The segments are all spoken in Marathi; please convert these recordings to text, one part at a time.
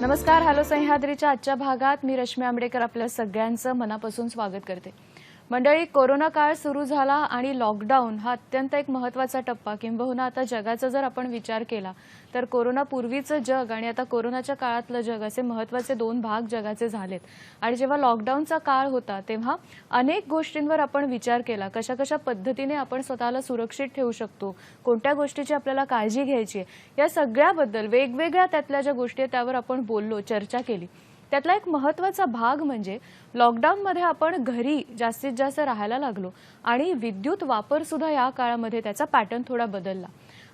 नमस्कार. हॅलो सह्याद्रीच्या आजच्या भागात मी रश्मी आंबेडकर आपल्या सगळ्यांचं मनापासून स्वागत करते. मंडळी, कोरोना काळ सुरू झाला आणि लॉकडाऊन हा अत्यंत एक महत्त्वाचा टप्पा किंबहुना आता जगाचा जर आपण विचार केला तर कोरोना पूर्वीचं जग आणि आता कोरोनाच्या काळातलं जग असे महत्त्वाचे दोन भाग जगाचे झालेत. आणि जेव्हा लॉकडाऊनचा काळ होता तेव्हा अनेक गोष्टींवर आपण विचार केला, कशा कशा पद्धतीने आपण स्वतःला सुरक्षित ठेवू शकतो, कोणत्या गोष्टीची आपल्याला काळजी घ्यायची आहे, या सगळ्याबद्दल वेगवेगळ्या त्यातल्या ज्या गोष्टी आहेत त्यावर आपण बोललो, चर्चा केली. त्यातला एक महत्त्वाचा भाग म्हणजे लॉकडाऊनमध्ये आपण घरी जास्तीत जास्त राहायला लागलो आणि विद्युत वापर सुद्धा या काळामध्ये त्याचा पॅटर्न थोडा बदलला.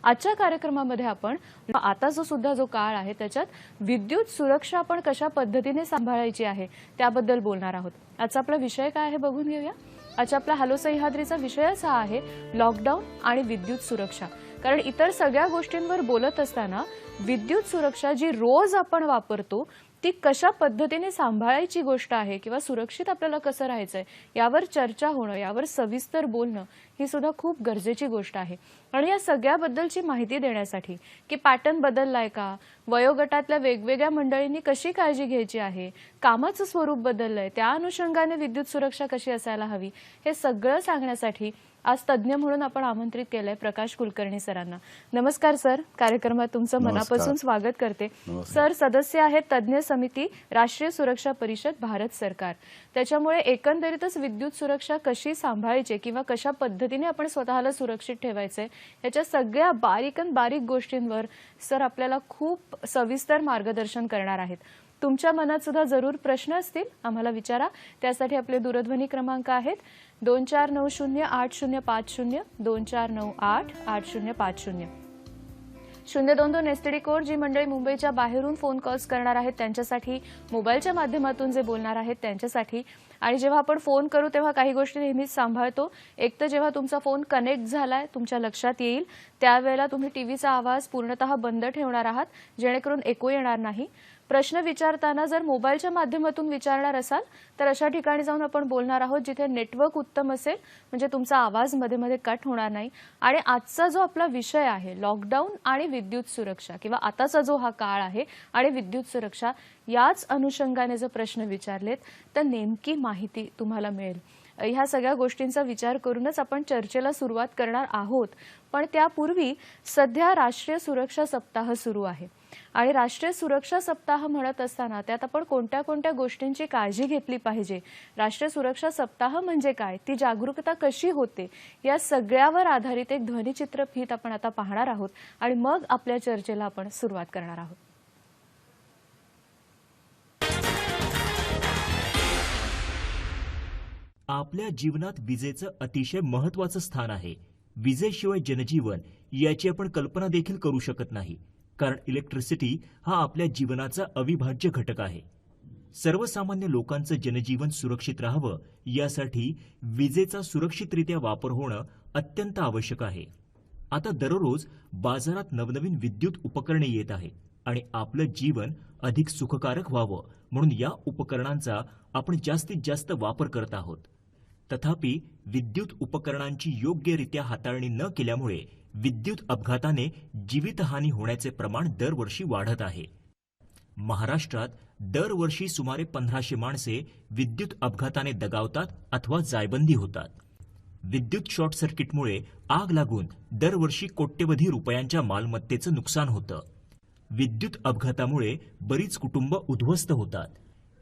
आजच्या कार्यक्रमामध्ये आपण आताचा सुद्धा जो काळ आहे त्याच्यात विद्युत सुरक्षा आपण कशा पद्धतीने सांभाळायची आहे त्याबद्दल बोलणार आहोत. आजचा आपला विषय काय आहे बघून घेऊया. आजचा आपला हॅलो सह्याद्रीचा विषयच हा आहे लॉकडाऊन आणि विद्युत सुरक्षा. कारण इतर सगळ्या गोष्टींवर बोलत असताना विद्युत सुरक्षा जी रोज आपण वापरतो ती कशा पद्धतीने सांभाळायची गोष्ट आहे किंवा सुरक्षित आपल्याला कसं राहायचंय यावर चर्चा होणं, यावर सविस्तर बोलणं ही सुद्धा खूप गरजेची गोष्ट आहे. आणि या सगळ्याबद्दलची माहिती देण्यासाठी की पॅटर्न बदललाय का, वयोगटातल्या वेगवेगळ्या मंडळींनी कशी काळजी घ्यायची आहे, कामाचं स्वरूप बदललंय, त्या अनुषंगाने विद्युत सुरक्षा कशी असायला हवी, हे सगळं सांगण्यासाठी आज तज्ञ म्हणून आपण आमंत्रित केलंय प्रकाश कुलकर्णी सरांना. नमस्कार सर, कार्यक्रमात तुमचं मनापासून स्वागत करते. सर सदस्य आहेत तज्ञ समिती राष्ट्रीय सुरक्षा परिषद भारत सरकार. त्याच्यामुळे एकंदरीतच विद्युत सुरक्षा कशी सांभाळायची किंवा कशा पद्धतीने आपण स्वतःला सुरक्षित ठेवायचंय याच्या सगळ्या बारीक गोष्टींवर सर आपल्याला खूप सविस्तर मार्गदर्शन करणार आहेत. तुमच्या मनात सुद्धा जरूर प्रश्न असतील, आम्हाला विचारा. त्यासाठी आपले दूरध्वनी क्रमांक आहेत 24908050, 24988050, 022 एसटीडी कोड. जी मंडळी मुंबईच्या बाहेरून फोन कॉल्स करणार आहेत त्यांच्यासाठी, मोबाईलच्या माध्यमातून जे बोलणार आहेत त्यांच्यासाठी. आणि जेव्हा आपण फोन करू तेव्हा काही गोष्टी नेहमीच सांभाळतो. एक तर जेव्हा तुमचा फोन कनेक्ट झालाय तुमच्या लक्षात येईल त्यावेळेला तुम्ही टीव्हीचा आवाज पूर्णतः बंद ठेवणार आहात जेणेकरून एको येणार नाही. प्रश्न विचारताना जर मोबाईलच्या माध्यमातून विचारणार असाल तर अशा ठिकाणी जाऊन आपण बोलणार आहोत जिथे नेटवर्क उत्तम असेल, म्हणजे तुमचा आवाज मध्ये मध्ये कट होणार नाही. आणि आजचा जो आपला विषय आहे लॉकडाऊन आणि विद्युत सुरक्षा किंवा आताचा जो हा काळ आहे आणि विद्युत सुरक्षा, याच अनुषंगाने जर प्रश्न विचारलेत तर नेमकी माहिती तुम्हाला मिळेल. ह्या सगळ्या गोष्टींचा विचार करूनच आपण चर्चेला सुरुवात करणार आहोत. पण त्यापूर्वी सध्या राष्ट्रीय सुरक्षा सप्ताह सुरू आहे आणि राष्ट्रीय सुरक्षा सप्ताह म्हणत असताना त्यात आपण कोणत्या कोणत्या गोष्टींची काळजी घेतली पाहिजे, राष्ट्रीय सुरक्षा सप्ताह म्हणजे काय, ती जागरूकता कशी होते, या सगळ्यावर आधारित एक ध्वनिचित्रफीत आपण आता पाहणार आहोत आणि मग आपल्या चर्चेला आपण सुरुवात करणार आहोत. आपल्या जीवनात विजेचं अतिशय महत्त्वाचं स्थान आहे. विजेशिवाय जनजीवन याची आपण कल्पना देखील करू शकत नाही, कारण इलेक्ट्रिसिटी हा आपल्या जीवनाचा अविभाज्य घटक आहे. सर्वसामान्य लोकांचं जनजीवन सुरक्षित राहावं यासाठी विजेचा सुरक्षितरित्या वापर होणं अत्यंत आवश्यक आहे. आता दररोज बाजारात नवनवीन विद्युत उपकरणे येत आहेत आणि आपलं जीवन अधिक सुखकारक व्हावं म्हणून या उपकरणांचा आपण जास्तीत जास्त वापर करत आहोत. तथापि विद्युत उपकरणांची योग्यरित्या हाताळणी न केल्यामुळे विद्युत अपघाताने जीवितहानी होण्याचे प्रमाण दरवर्षी वाढत आहे. महाराष्ट्रात दरवर्षी सुमारे 1500 माणसे विद्युत अपघाताने दगावतात अथवा जायबंदी होतात. विद्युत शॉर्ट सर्किटमुळे आग लागून दरवर्षी कोट्यवधी रुपयांच्या मालमत्तेचं नुकसान होतं. विद्युत अपघातामुळे बरीच कुटुंब उद्ध्वस्त होतात.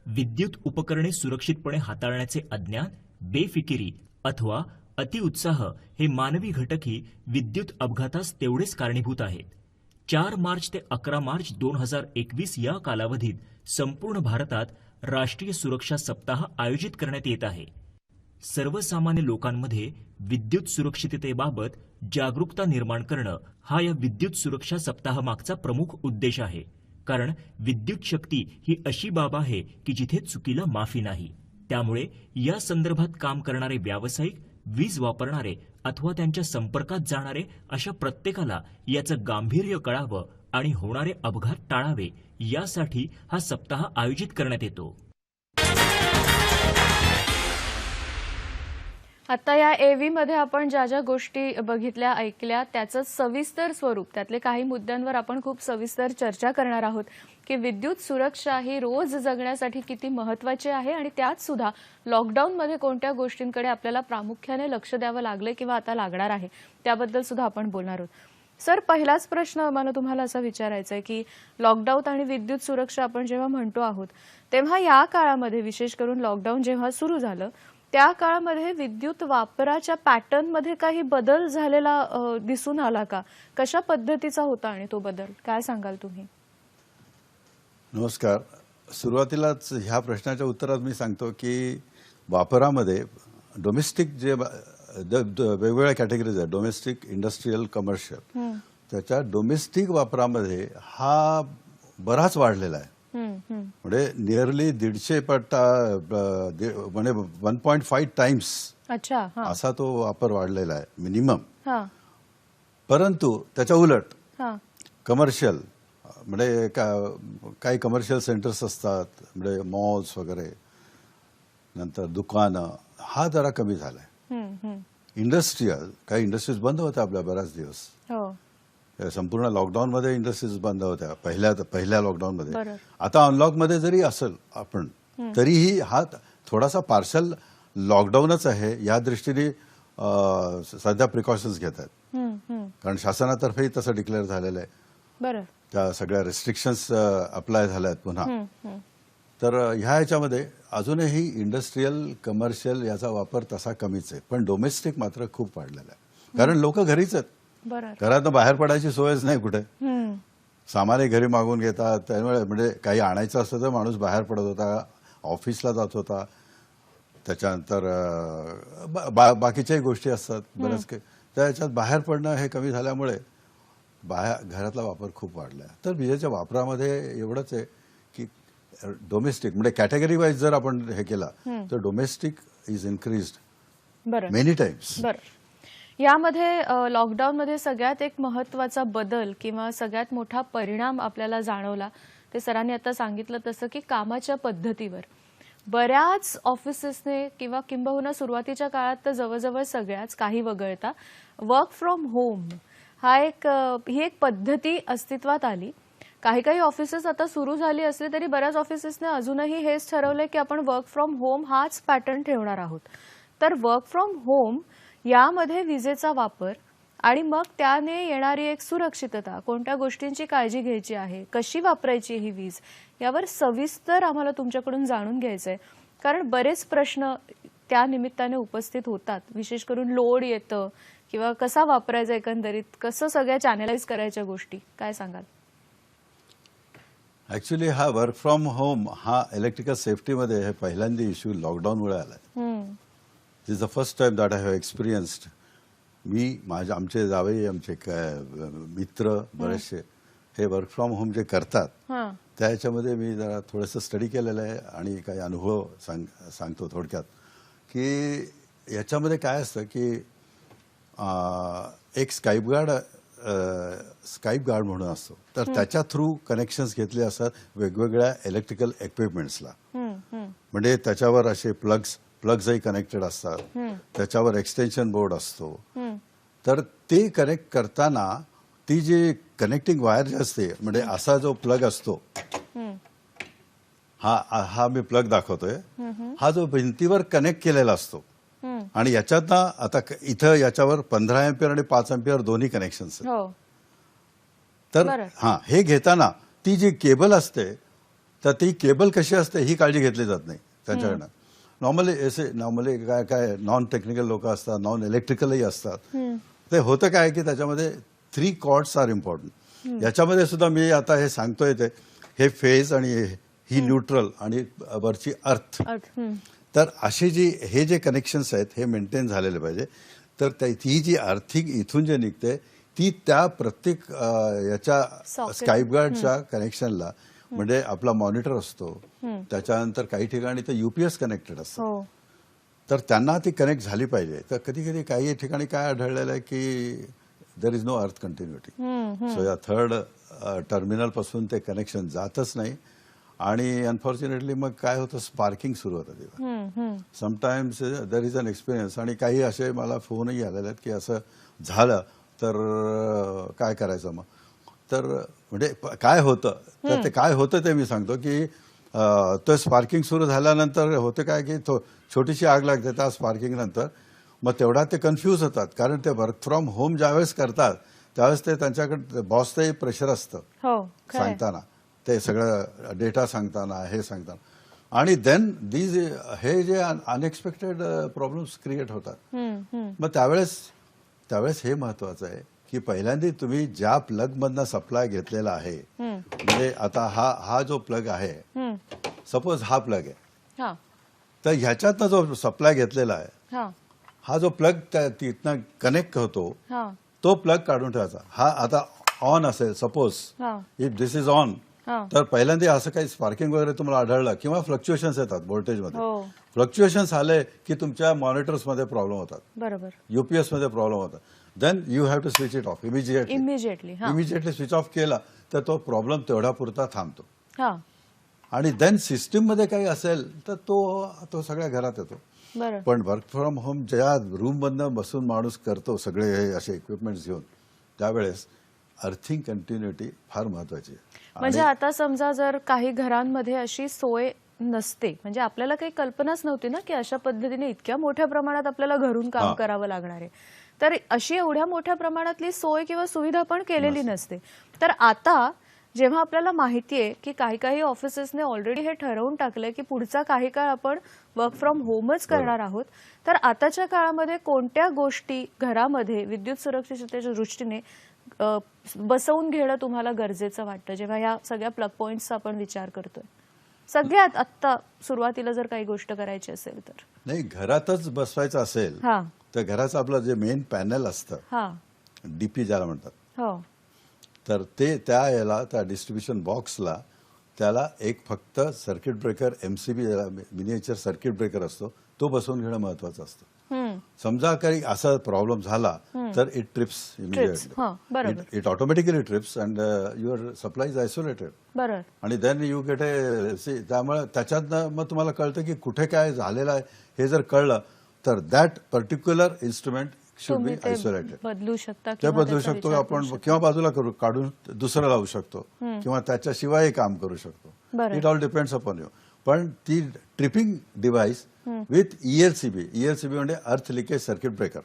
विद्युत उपकरणे सुरक्षितपणे हाताळण्याचे अज्ञान, बेफिकिरी अथवा अतिउत्साह हे मानवी घटकही विद्युत अपघातास तेवढेच कारणीभूत आहेत. 4 मार्च ते 11 मार्च 2021 या कालावधीत संपूर्ण भारतात राष्ट्रीय सुरक्षा सप्ताह आयोजित करण्यात येत आहे. सर्वसामान्य लोकांमध्ये विद्युत सुरक्षिततेबाबत जागरूकता निर्माण करणं हा या विद्युत सुरक्षा सप्ताहामागचा प्रमुख उद्देश आहे. कारण विद्युत शक्ती ही अशी बाब आहे की जिथे चुकीला माफी नाही. त्यामुळे या संदर्भात काम करणारे व्यावसायिक, वीज वापरणारे अथवा त्यांच्या संपर्कात जाणारे अशा प्रत्येकाला याचं गांभीर्य कळावं आणि होणारे अपघात टाळावे यासाठी हा सप्ताह आयोजित करण्यात येतो. आता या एव्ही मध्ये आपण ज्या ज्या गोष्टी बघितल्या ऐकल्या त्याचं सविस्तर स्वरूप त्यातले काही मुद्द्यांवर आपण खूप सविस्तर चर्चा करणार आहोत की विद्युत सुरक्षा ही रोज जगण्यासाठी किती महत्त्वाची आहे आणि त्यात सुद्धा लॉकडाऊन मध्ये कोणत्या गोष्टींकडे आपल्याला प्रामुख्याने लक्ष द्यावं लागले किंवा आता लागणार आहे त्याबद्दल सुद्धा आपण बोलणार आहोत। सर, पहिलाच प्रश्न मला तुम्हाला असा विचारायचा आहे की लॉकडाऊन आणि विद्युत सुरक्षा आपण जेव्हा म्हणतो आहोत तेव्हा या काळामध्ये विशेष करून लॉकडाऊन जेव्हा सुरू झालं त्या काळामध्ये विद्युत वापराच्या पॅटर्नमध्ये काही बदल झालेला दिसून आला का? कशा पद्धतीचा होता आणि तो बदल काय सांगाल तुम्ही? नमस्कार. सुरुवातीलाच ह्या प्रश्नाच्या उत्तरात मी सांगतो की वापरामध्ये डोमेस्टिक जे वेगवेगळ्या कॅटेगरीज आहेत, डोमेस्टिक, इंडस्ट्रियल, कमर्शियल, त्याच्या डोमेस्टिक वापरामध्ये हा बराच वाढलेला आहे. म्हणजे नियरली 150 पट्टा म्हणजे 1.5 टाइम्स अच्छा असा तो वापर वाढलेला आहे मिनिमम. हां परंतु त्याच्या उलट हां कमर्शियल म्हणजे काही कमर्शियल सेंटर्स असतात म्हणजे मॉल्स वगैरे, नंतर दुकानं, हा जरा कमी झालाय. इंडस्ट्रियल काही इंडस्ट्रीज बंद होत्या आपल्या बऱ्याच दिवस. हो संपूर्ण लॉकडाऊनमध्ये इंडस्ट्रीज बंद होत्या पहिल्या लॉकडाऊनमध्ये. बरोबर. आता अनलॉकमध्ये जरी असेल आपण तरीही हा थोडासा पार्शल लॉकडाऊनच आहे. या दृष्टीने सध्या प्रिकॉशन्स घेत आहेत कारण शासनातर्फेही तसं डिक्लेअर झालेलं आहे. बरं. त्या सगळ्या रिस्ट्रिक्शन्स अप्लाय झाल्या आहेत पुन्हा. तर ह्या ह्याच्यामध्ये अजूनही इंडस्ट्रियल, कमर्शियल याचा वापर तसा कमीच आहे, पण डोमेस्टिक मात्र खूप वाढलेला आहे. कारण लोक घरीच आहेत, बरं. घरातून बाहेर पडायची सोयच नाही कुठे. सामानही घरी मागून घेतात, त्यामुळे म्हणजे काही आणायचं असतं तर माणूस बाहेर पडत होता, ऑफिसला जात होता. त्याच्यानंतर बाकीच्याही गोष्टी असतात बऱ्याच काही, त्याच्यात बाहेर पडणं हे कमी झाल्यामुळे घरातला वापर खूप वाढला आहे. तर विजेच्या वापरामध्ये एवढंच आहे की डोमेस्टिक म्हणजे कॅटेगरी वाईज जर आपण हे केला तर domestic is increased many times. बरं. यामध्ये लॉकडाऊनमध्ये सगळ्यात एक महत्त्वाचा बदल किंवा सगळ्यात मोठा परिणाम आपल्याला जाणवला ते सरांनी आता सांगितलं तसं की कामाच्या पद्धतीवर. बऱ्याच ऑफिसेसने किंवा किंबहुना सुरुवातीच्या काळात तर जवळजवळ सगळ्याच काही वगळता वर्क फ्रॉम होम ही एक पद्धती अस्तित्वात आली. काही काही ऑफिसेस आता सुरू झाली असली तरी बऱ्याच ऑफिसेसने अजूनही हेच ठरवलंय की आपण वर्क फ्रॉम होम हाच पॅटर्न ठेवणार आहोत. तर वर्क फ्रॉम होम यामध्ये विजेचा वापर आणि मग त्याने येणारी एक सुरक्षितता, कोणत्या गोष्टींची काळजी घ्यायची आहे, कशी वापरायची ही वीज, यावर सविस्तर आम्हाला तुमच्याकडून जाणून घ्यायचंय. कारण बरेच प्रश्न त्या निमित्ताने उपस्थित होतात, विशेष करून लोड येतं किंवा कसा वापरायचा, एकंदरीत कसं सगळ्या चॅनलाइज करायच्या गोष्टी, काय सांगाल? ऍक्च्युली हा वर्क फ्रॉम होम हा इलेक्ट्रिकल सेफ्टीमध्ये हे पहिल्यांदा इश्यू लॉकडाऊनमुळे आलाय. This is the first time that I have experienced. आमचे जावई, आमचे मित्र बरेचसे हे वर्क फ्रॉम होम जे करतात त्या ह्याच्यामध्ये मी जरा थोडंसं स्टडी केलेलं आहे आणि काही अनुभव सांगतो थोडक्यात. की याच्यामध्ये काय असतं की एक स्काईप गार्ड म्हणून असतो, तर त्याच्या थ्रू कनेक्शन्स घेतले असतात वेगवेगळ्या इलेक्ट्रिकल इक्विपमेंट्सला. म्हणजे त्याच्यावर असे प्लग्सही कनेक्टेड असतात, त्याच्यावर एक्सटेन्शन बोर्ड असतो. तर ते कनेक्ट करताना ती जी कनेक्टिंग वायर जी असते, म्हणजे असा जो प्लग असतो, हा मी प्लग दाखवतोय, हा जो भिंतीवर कनेक्ट केलेला असतो आणि याच्यातनं आता इथं याच्यावर 15 एम्पियर आणि 5 एम्पियर दोन्ही कनेक्शन्स आहेत. तर हे घेताना ती जी केबल असते तर ती केबल कशी असते ही काळजी घेतली जात नाही त्यांच्याकडनं. नॉर्मली काय नॉन टेक्निकल लोक असतात, नॉन इलेक्ट्रिकलही असतात. ते होतं काय की त्याच्यामध्ये 3 कॉर्ड्स आर इम्पॉर्टंट. याच्यामध्ये सुद्धा मी आता हे सांगतोय ते हे फेज आणि ही न्यूट्रल आणि वरची अर्थ. तर असे हे जे कनेक्शन्स आहेत हे मेंटेन झालेले पाहिजे. तर ती जी आर्थिक इथून जे निघते ती त्या प्रत्येक याच्या स्काईपगार्डच्या कनेक्शनला, म्हणजे आपला मॉनिटर असतो, त्याच्यानंतर काही ठिकाणी तर युपीएस कनेक्टेड असतं, तर त्यांना ती कनेक्ट झाली पाहिजे. तर कधी कधी काही ठिकाणी काय आढळलेलं आहे की देर इज नो अर्थ कंटिन्युटी. सो या थर्ड टर्मिनल पासून ते कनेक्शन जातच नाही आणि अनफॉर्च्युनेटली मग काय होतं, स्पार्किंग सुरू होतं तेव्हा. Sometimes there is an experience. आणि काही असे मला फोनही आलेले आहेत की असं झालं तर काय करायचं मग. तर म्हणजे काय होतं, तर ते काय होतं ते मी सांगतो की तो स्पार्किंग सुरू झाल्यानंतर होतं काय की छोटीशी आग लागते त्या स्पार्किंग नंतर. मग तेवढा ते कन्फ्यूज होतात, कारण ते वर्क फ्रॉम होम ज्यावेळेस करतात त्यावेळेस ते त्यांच्याकडे बॉसचंही प्रेशर असतं सांगताना, ते सगळं डेटा सांगताना, हे सांगताना. आणि देन हे जे अनएक्सपेक्टेड प्रॉब्लेम्स क्रिएट होतात. मग त्यावेळेस हे महत्वाचं आहे की पहिल्यांदा तुम्ही ज्या प्लग मधनं सप्लाय घेतलेला आहे, म्हणजे आता हा जो प्लग आहे, सपोज हा प्लग आहे, तर ह्याच्यातनं जो सप्लाय घेतलेला आहे, हा जो प्लग तिथनं कनेक्ट होतो, तो प्लग काढून ठेवायचा. हा आता ऑन असेल suppose, if this is on, तर पहिल्यांदा असं काही स्पार्किंग वगैरे तुम्हाला आढळलं किंवा फ्लक्च्युएशन्स येतात व्होल्टेजमध्ये. फ्लक्च्युएशन्स आले की तुमच्या मॉनिटर्समध्ये प्रॉब्लेम होतात, बरोबर, युपीएस मध्ये प्रॉब्लेम होतात. Then you have to switch it off immediately switch off केला तर तो प्रॉब्लेम तेवढा पुरता थांबतो. आणि देन सिस्टीम मध्ये काही असेल तर तो सगळ्या घरात येतो. पण वर्क फ्रॉम होम ज्या रूम मधनं बसून माणूस करतो सगळे हे असे इक्विपमेंट्स घेऊन, त्यावेळेस अर्थिंग कंटिन्युटी फार महत्वाची आहे. म्हणजे आता समजा जर काही घरांमध्ये अशी सोय नसते, म्हणजे आपल्याला काही कल्पनाच नव्हती ना की अशा पद्धतीने इतक्या मोठ्या प्रमाणात आपल्याला घरून काम करावं लागणार आहे, तर अशी एवढ्या मोठ्या प्रमाणातली सोय किंवा सुविधा पण केलेली नसते. तर आता जेव्हा आपल्याला माहिती आहे की काही काही ऑफिसेसने ऑलरेडी हे ठरवून टाकलंय की पुढचा काही काळ आपण वर्क फ्रॉम होमच करणार आहोत, तर आताच्या काळामध्ये कोणत्या गोष्टी घरामध्ये विद्युत सुरक्षिततेच्या दृष्टीने बसवून घेणं तुम्हाला गरजेचं वाटतं, जेव्हा या सगळ्या प्लग पॉइंट्सचा आपण विचार करतोय? सगळ्यात आत्ता सुरुवातीला जर काही गोष्ट करायची असेल तर? नाही, घरातच बसवायचं असेल तर घराचं आपलं जे मेन पॅनल असतं, डीपी ज्याला म्हणतात, तर ते त्या डिस्ट्रीब्युशन बॉक्सला त्याला एक फक्त circuit breaker, MCB miniature circuit breaker असतो, तो बसवून घेणं महत्वाचं असतं. समजा काही असा प्रॉब्लेम झाला तर it trips immediately, it automatically trips and your supply is isolated. आणि देन यू गेट त्यामुळे त्याच्यातनं मग तुम्हाला कळतं की कुठे काय झालेलं आहे. हे जर कळलं तर that particular instrument should be isolated. ते बदलू शकतो आपण, किंवा बाजूला काढून दुसरं लावू शकतो, किंवा त्याच्याशिवाय काम करू शकतो. It all depends upon you. पण ती ट्रिपिंग डिव्हाइस विथ ईएलसीबी म्हणजे अर्थ लिकेज सर्किट ब्रेकर,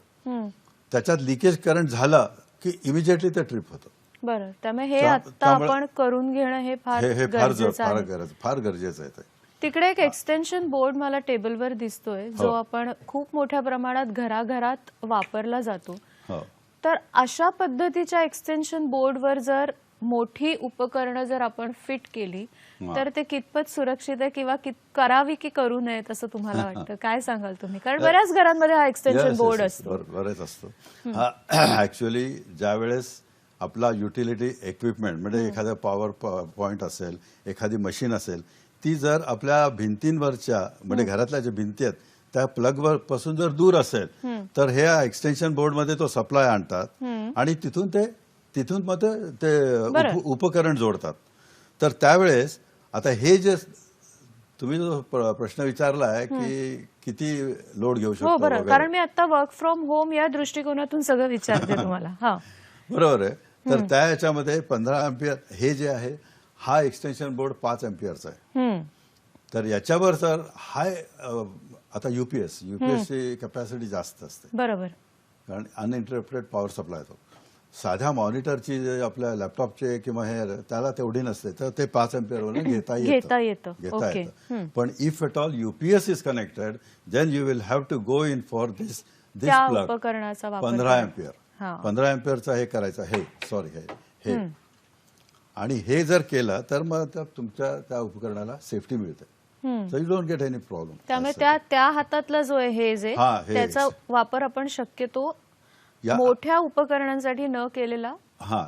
त्याच्यात लिकेज करंट झालं की इमिजिएटली ते ट्रिप होतं. बरं, त्यामुळे हे आता आपण करून घेणं हे फार गरजेचं आहे. तिकडे एक एक्सटेन्शन बोर्ड मला टेबलवर दिसतोय, जो आपण खूप मोठ्या प्रमाणात घराघरात वापरला जातो. तर अशा पद्धतीच्या एक्सटेन्शन बोर्डवर जर मोठी उपकरणं जर आपण फिट केली तर ते कितपत सुरक्षित आहे, किंवा करावी की करू नये असं तुम्हाला वाटतं? काय सांगाल तुम्ही? कारण बऱ्याच घरांमध्ये हा एक्सटेन्शन बोर्ड असतो. बरेच असतो. ऍक्च्युअली ज्यावेळेस आपला युटिलिटी इक्विपमेंट म्हणजे एखादा पॉवर पॉइंट असेल, एखादी मशीन असेल, ती जर आपल्या भिंतींवरच्या म्हणजे घरातल्या ज्या भिंती आहेत त्या प्लग पासून जर दूर असेल तर हे एक्सटेन्शन बोर्ड मध्ये तो सप्लाय आणतात आणि तिथून मग ते उपकरण जोडतात. तर त्यावेळेस आता हे जे तुम्ही जो प्रश्न विचारला आहे की किती लोड घेऊ शकतो, बरोबर, कारण मी आता वर्क फ्रॉम होम या दृष्टिकोनातून सगळं विचारते तुम्हाला. बरोबर आहे. तर त्या याच्यामध्ये 15 अँपियर हे जे आहे, हा एक्सटेन्शन बोर्ड 5 अँपियरचा आहे. तर याच्यावर तर हाय आता युपीएसची कॅपॅसिटी जास्त असते, बरोबर, कारण अनइंटरप्टेड पॉवर सप्लाय होतो. साध्या मॉनिटरची आपल्या लॅपटॉपचे किंवा हे त्याला तेवढी नसते, तर ते 5 अँपियरवर घेता येतं. पण if at all UPS is connected then you will have to go in for this plug 15 ampere. 15 अँपियरचा हे करायचं, हे आणि हे जर केलं तर मग तुमच्या त्या उपकरणाला सेफ्टी मिळते. So you don't get any problem. त्यामुळे त्या हातातला जो आहे हे त्याचा वापर आपण शक्यतो मोठ्या उपकरणांसाठी न केलेला.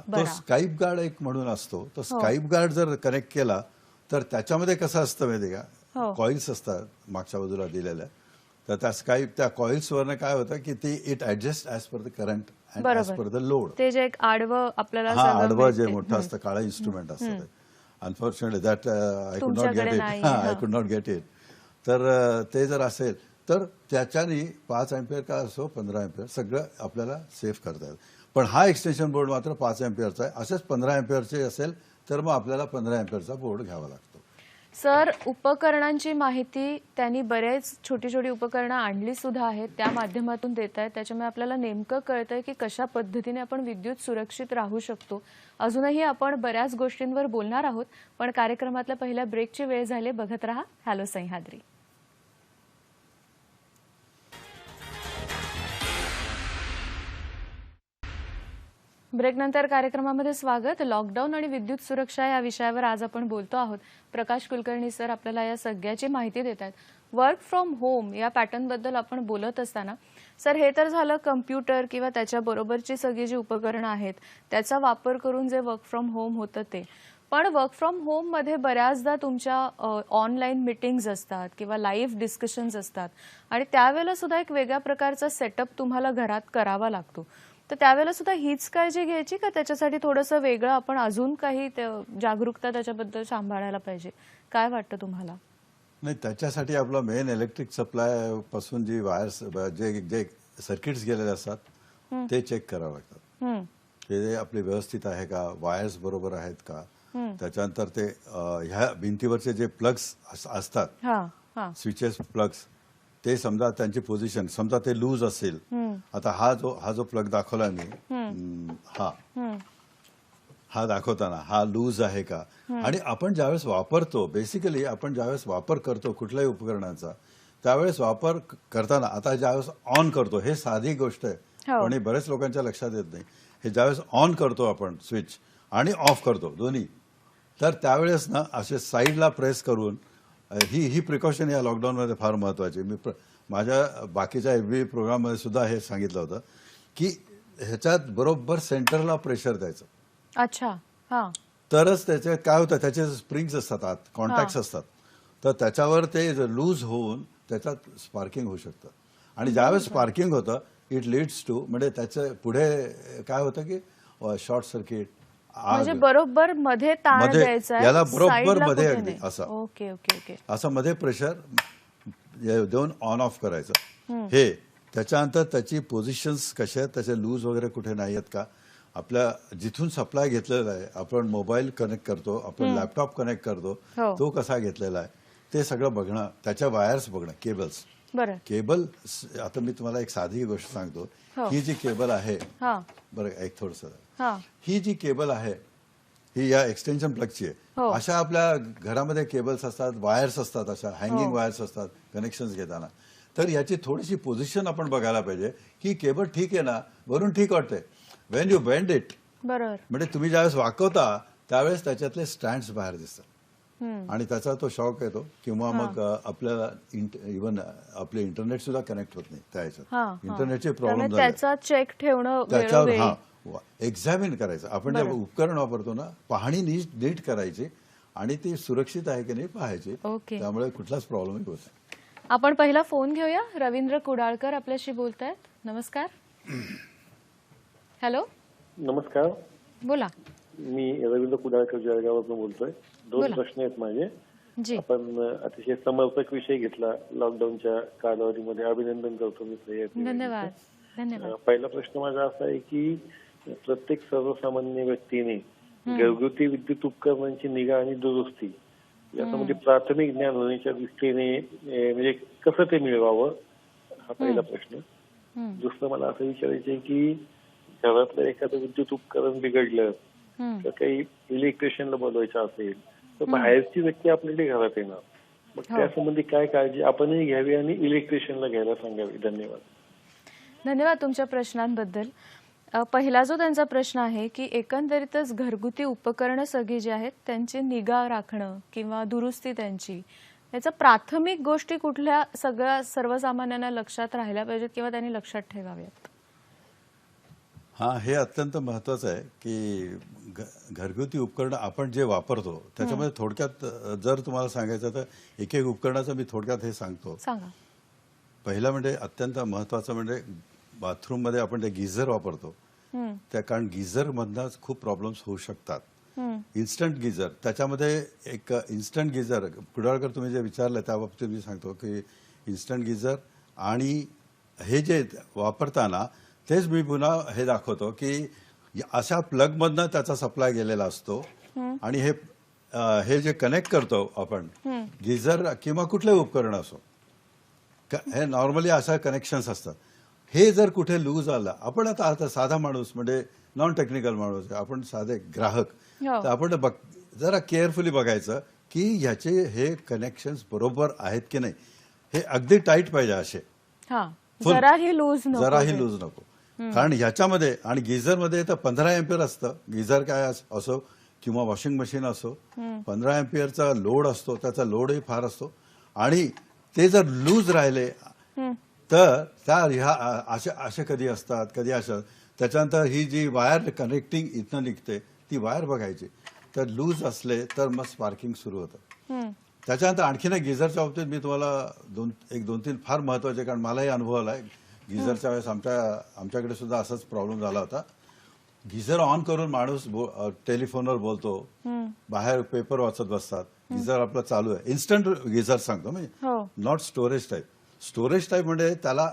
तो स्काईप गार्ड एक म्हणून असतो, तो स्काईप गार्ड जर कनेक्ट केला तर त्याच्यामध्ये कसं असतं माहिती का, कॉइल्स असतात मागच्या बाजूला दिलेल्या. तर त्या कॉइल्स वरनं काय होतं की ते it adjust as per the current and as per the load. ते जे एक आडवं आपल्याला आडवं जे मोठं असतं, काळं इन्स्ट्रुमेंट असतं, unfortunately that I could not तुमच्याकडे गेट इट नाही, I could not get it. तर ते जर असेल तर त्याच्याने 5 अँपिअर का असो 15 अँपिअर सगळं आपल्याला सेव्ह करता येईल. पण हा एक्सटेन्शन बोर्ड मात्र 5 अँपिअरचा आहे. असेच 15 अँपिअरचे असेल तर मग आपल्याला 15 अँपिअरचा बोर्ड घ्यावा लागतो. सर, उपकरणांची माहिती त्यांनी बरेच छोटी छोटी उपकरणं आणली सुद्धा आहेत, त्या माध्यमातून देत आहेत. त्याच्यामुळे आपल्याला नेमकं कळतंय की कशा पद्धतीने आपण विद्युत सुरक्षित राहू शकतो. अजूनही आपण बऱ्याच गोष्टींवर बोलणार आहोत, पण कार्यक्रमातल्या पहिल्या ब्रेकची वेळ झाली. बघत रहा हॅलो सह्याद्री. ब्रेकनंतर कार्यक्रमामध्ये स्वागत. लॉकडाऊन आणि विद्युत सुरक्षा या विषयावर आज आपण बोलतो आहोत. प्रकाश कुलकर्णी सर आपल्याला या सगळ्याची माहिती देत आहेत. वर्क फ्रॉम होम या पॅटर्नबद्दल आपण बोलत असताना सर, हे तर झालं कम्प्युटर किंवा त्याच्याबरोबरची सगळी जी उपकरणं आहेत त्याचा वापर करून जे वर्क फ्रॉम होम होतं ते. पण वर्क फ्रॉम होम मध्ये बऱ्याचदा तुमच्या ऑनलाईन मीटिंग्स असतात किंवा लाईव्ह डिस्कशन्स असतात आणि त्यावेळेला सुद्धा एक वेगळ्या प्रकारचा सेटअप तुम्हाला घरात करावा लागतो. तर त्यावेळेला सुद्धा हीच काळजी घ्यायची का त्याच्यासाठी थोडंसं वेगळं आपण अजून काही जागरूकता त्याच्याबद्दल सांभाळायला पाहिजे? काय वाटतं तुम्हाला? नाही, त्याच्यासाठी आपला मेन इलेक्ट्रिक सप्लाय पासून जी वायर्स जे सर्किट्स गेलेले असतात ते चेक करावं लागतात. ते आपले व्यवस्थित आहे का, वायर्स बरोबर आहेत का. त्याच्यानंतर ते ह्या भिंतीवरचे जे प्लग्स असतात, स्विचेस प्लग्स, ते समजा त्यांची पोझिशन समजा ते लूज असेल. आता हा जो प्लग दाखवला मी, हा दाखवताना हा लूज आहे का. आणि आपण ज्यावेळेस वापरतो, बेसिकली आपण ज्यावेळेस वापर करतो कुठल्याही उपकरणाचा, त्यावेळेस वापर करताना आता ज्यावेळेस ऑन करतो, हे साधी गोष्ट आहे आणि बरेच लोकांच्या लक्षात येत नाही. हे ज्यावेळेस ऑन करतो आपण स्विच आणि ऑफ करतो दोन्ही, तर त्यावेळेस ना असे साईडला प्रेस करून ही प्रिकॉशन या लॉकडाऊनमध्ये फार महत्वाची. मी माझ्या बाकीच्या एव्ही प्रोग्राममध्ये सुद्धा हे सांगितलं होतं की ह्याच्यात बरोबर सेंटरला प्रेशर द्यायचं. अच्छा. हां. तरच त्याच्यात काय होतं, त्याचे स्प्रिंग्स असतात आत, कॉन्टॅक्ट्स असतात, तर त्याच्यावर ते लूज होऊन त्याच्यात स्पार्किंग होऊ शकतं. आणि ज्यावेळेस स्पार्किंग होतं इट लीड्स टू, म्हणजे त्याचं पुढे काय होतं की शॉर्ट सर्किट, म्हणजे बरोबर मध्ये ताण द्यायचा आहे, याला बरोबर साईडला मध्ये कुठे अगदी नाही. असं ओके ओके ओके. असं मध्ये प्रेशर देऊन ऑन ऑफ करायचं. हे त्याच्यानंतर त्याची पोझिशन्स कशा आहेत, त्याचे लूज वगैरे कुठे नाही आहेत का. आपल्या जिथून सप्लाय घेतलेला आहे, आपण मोबाईल कनेक्ट करतो, आपण लॅपटॉप कनेक्ट करतो, तो कसा घेतलेला आहे ते सगळं बघणं, त्याच्या वायर्स बघणं, केबल्स. केबल आता मी तुम्हाला एक साधी गोष्ट सांगतो. ही जी केबल आहे, बरं एक थोडंसं, ही जी केबल आहे ही या एक्सटेन्शन प्लगची आहे. अशा आपल्या घरामध्ये केबल्स असतात, वायर्स असतात, अशा हँगिंग वायर्स असतात कनेक्शन्स घेताना. तर याची थोडीशी पोझिशन आपण बघायला पाहिजे की केबल ठीक आहे ना, वरून ठीक वाटते. वेन यू बेंड इट, बरोबर, म्हणजे तुम्ही ज्यावेळेस वाकवता त्यावेळेस त्याच्यातले स्टँड्स बाहेर दिसतात आणि त्याचा तो शॉक येतो किंवा मग आपल्याला इव्हन आपले इंटरनेट सुद्धा कनेक्ट होत नाही त्या ह्याच्यात. इंटरनेटचे प्रॉब्लेम त्याचा चेक ठेवणं, त्याच्यावर एक्झामिन करायचं. आपण जे उपकरण वापरतो ना, पाहणी नीट करायची आणि ती सुरक्षित आहे की नाही पाहायची. त्यामुळे कुठलाच प्रॉब्लेम होत नाही. आपण पहिला फोन घेऊया. रवींद्र कुडाळकर आपल्याशी बोलतायत. नमस्कार. हॅलो. नमस्कार. बोला. मी रवींद्र कुडाळकर जळगाववरून बोलतोय. 2 प्रश्न आहेत माझे. आपण अतिशय समर्पक विषय घेतला लॉकडाऊनच्या कालावधीमध्ये. अभिनंदन करतो मी. धन्यवाद. धन्यवाद. पहिला प्रश्न माझा असा आहे की प्रत्येक सर्वसामान्य व्यक्तीने घरगुती विद्युत उपकरणांची निगा आणि दुरुस्ती याच्यामध्ये प्राथमिक ज्ञान होण्याच्या दृष्टीने म्हणजे कसं ते मिळवावं, हा पहिला प्रश्न. दुसरं मला असं विचारायचं आहे की घरातलं एखादं विद्युत उपकरण बिघडलं तर काही इलेक्ट्रिशियनला बोलवायचं असेल तर बाहेरची व्यक्ती आपल्याला घरात येणार, मग त्यासंबंधी काय काळजी आपणही घ्यावी आणि इलेक्ट्रिशियनला घ्यायला सांगावी. धन्यवाद. धन्यवाद तुमच्या प्रश्नांबद्दल. पहिला जो त्यांचा प्रश्न आहे की एकंदरीतच घरगुती उपकरणं सगळी जी आहेत त्यांची निगा राखणं किंवा दुरुस्ती त्यांची, याचा प्राथमिक गोष्टी कुठल्या सगळ्या सर्वसामान्यांना लक्षात राहिल्या पाहिजेत किंवा त्यांनी लक्षात ठेवाव्यात? हे अत्यंत महत्वाचं आहे की घरगुती उपकरणं आपण जे वापरतो त्याच्यामध्ये थोडक्यात जर तुम्हाला सांगायचं तर एक उपकरणाचं मी थोडक्यात हे सांगतो. पहिला म्हणजे अत्यंत महत्वाचं म्हणजे बाथरूम मध्ये आपण जे गिझर वापरतो, त्या कारण गिझर मधनच खूप प्रॉब्लेम्स होऊ शकतात. इन्स्टंट गिझर, त्याच्यामध्ये एक इन्स्टंट गिझर, कुडाळकर तुम्ही जे विचारलं त्या बाबतीत मी सांगतो की इन्स्टंट गिझर आणि हे जे वापरताना तेच मी पुन्हा हे दाखवतो की अशा प्लगमधनं त्याचा सप्लाय गेलेला असतो आणि हे जे कनेक्ट करतो आपण गिझर किंवा कुठलंही उपकरण असो, हे नॉर्मली अशा कनेक्शन्स असतात. हे जर कुठे लूज आलं, आपण आता साधा माणूस म्हणजे नॉन टेक्निकल माणूस, आपण साधे ग्राहक, तर आपण जरा केअरफुली बघायचं की ह्याचे हे कनेक्शन्स बरोबर आहेत की नाही. हे अगदी टाईट पाहिजे असे, जराही लूज नको. कारण ह्याच्यामध्ये आणि गिझरमध्ये तर 15 एम्पियर असतं. गिझर काय असो किंवा वॉशिंग मशीन असो, 15 एम्पियरचा लोड असतो, त्याचा लोडही फार असतो. आणि ते जर लूज राहिले तर ह्या असे कधी असतात, कधी अशा. त्याच्यानंतर ही जी वायर कनेक्टिंग इथनं निघते ती वायर बघायची, तर लूज असले तर मग स्पार्किंग सुरू होतं. त्याच्यानंतर आणखीन एक गिझरच्या बाबतीत मी तुम्हाला दोन तीन फार महत्वाचे, कारण मलाही अनुभव आलाय गिझरच्या वेळेस. आमच्याकडे सुद्धा असाच प्रॉब्लेम झाला होता. गिझर ऑन करून माणूस टेलिफोनवर बोलतो, बाहेर पेपर वाचत बसतात, गिझर आपलं चालू आहे. इन्स्टंट गिझर सांगतो मी, not storage type. Storage type म्हणजे त्याला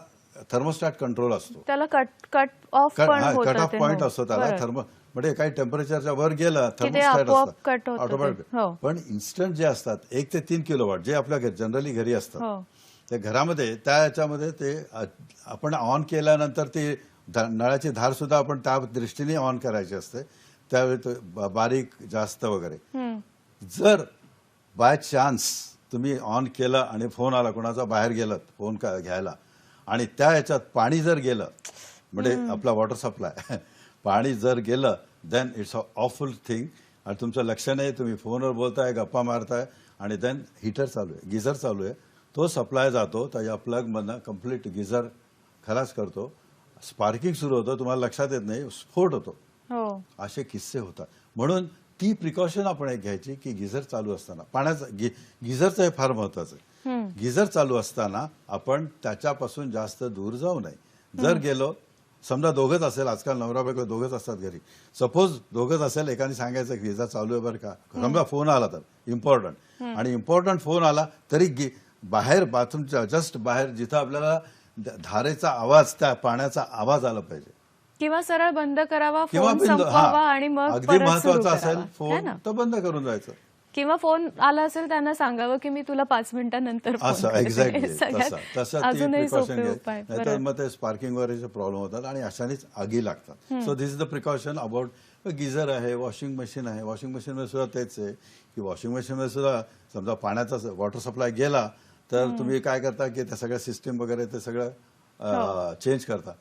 थर्मोस्टॅट कंट्रोल असतो, त्याला कट ऑफ पॉइंट असतो त्याला. म्हणजे काही टेम्परेचरच्या वर गेलं थर्मोस्टॅट असतं ऑटोमॅटिक. पण इन्स्टंट जे असतात 1 ते 3 किलोवॉट जे आपल्या जनरली घरी असतात, त्या घरामध्ये त्या याच्यामध्ये ते आपण ऑन केल्यानंतर ते नळाची धार सुद्धा आपण त्या दृष्टीने ऑन करायची असते. त्यावेळी बारीक जास्त वगैरे. जर बाय चान्स तुम्ही ऑन केलं आणि फोन आला, कोणाचा बाहेर गेलं फोन घ्यायला, आणि त्या याच्यात पाणी जर गेलं, म्हणजे आपला वॉटर सप्लाय पाणी जर गेलं, then it's a awful thing. आणि तुमचं लक्ष नाही, तुम्ही फोनवर बोलताय, गप्पा मारताय, आणि देन हीटर चालू आहे, गिझर चालू आहे, तो सप्लाय जातो, तर या प्लगमधनं कम्प्लीट गिझर खलास करतो, स्पार्किंग सुरू होतं, तुम्हाला लक्षात येत नाही, स्फोट होतो. असे किस्से होतात. म्हणून ती प्रिकॉशन आपण एक घ्यायची की गिझर चालू असताना पाण्याचं गिझरचं हे फार महत्वाचं आहे. गिझर चालू असताना आपण त्याच्यापासून जास्त दूर जाऊ नये. जर गेलो, समजा दोघंच असेल, आजकाल नवरा बायको दोघंच असतात घरी, सपोज दोघंच असेल, एकाने सांगायचं की गिझर चालू आहे बरं का, समजा फोन आला तर इम्पॉर्टंट, आणि इम्पॉर्टंट फोन आला तरी बाहेर बाथरूमच्या जस्ट बाहेर जिथं आपल्याला धारेचा आवाज, त्या पाण्याचा आवाज आला पाहिजे, किंवा सरळ बंद करावा, किंवा फोन संपवावा आणि मग अगदी महत्वाचा असेल फोन तर बंद करून जायचं. किंवा फोन आला असेल त्यांना सांगावं की मी तुला 5 मिनिटांनंतर असं एक्झॅक्टली तसं ती अजूनही प्रिकॉशन सोपे घ्यायची. उपाय. नाहीतर मग ते स्पार्किंग वगैरेचे प्रॉब्लेम होतात आणि अशानेच आगी लागतात. So this is the precaution about geyser आहे, वॉशिंग मशीन आहे. वॉशिंग मशीनमध्ये सुद्धा तेच आहे की वॉशिंग मशीनमध्ये सुद्धा समजा पाण्याचा वॉटर सप्लाय गेला तर तुम्ही काय करता की त्या सगळ्या सिस्टीम वगैरे ते सगळं चेंज करता.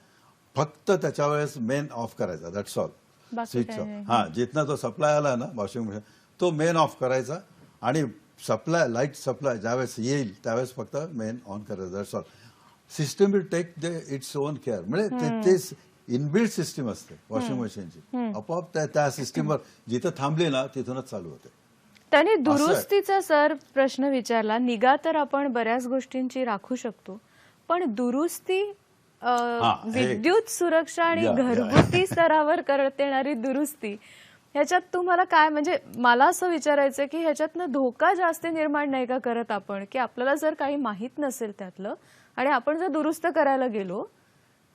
फक्त त्याच्या वेळेस मेन ऑफ करायचा, दॅट्स ऑल. स्विच ऑफ, जिथनं तो सप्लाय आला ना वॉशिंग मशीन, तो मेन ऑफ करायचा, आणि सप्लाय लाईट सप्लाय ज्यावेळेस येईल त्यावेळेस फक्त मेन ऑन करायचं, that's all. System will take its own care. म्हणजे ते इनबिल्ट सिस्टीम असते वॉशिंग मशीनची, आपोआप त्या सिस्टीमवर जिथं थांबली ना तिथूनच चालू होते. त्यांनी दुरुस्तीचा सर प्रश्न विचारला. निगा तर आपण बऱ्याच गोष्टींची राखू शकतो, पण दुरुस्ती, विद्युत सुरक्षा आणि घरगुती स्तरावर करता येणारी दुरुस्ती, ह्याच्यात तुम्हाला काय, म्हणजे मला असं विचारायचं की ह्याच्यातनं धोका जास्त निर्माण नाही का करत आपण, की आपल्याला जर काही माहीत नसेल त्यातलं आणि आपण जर दुरुस्त करायला गेलो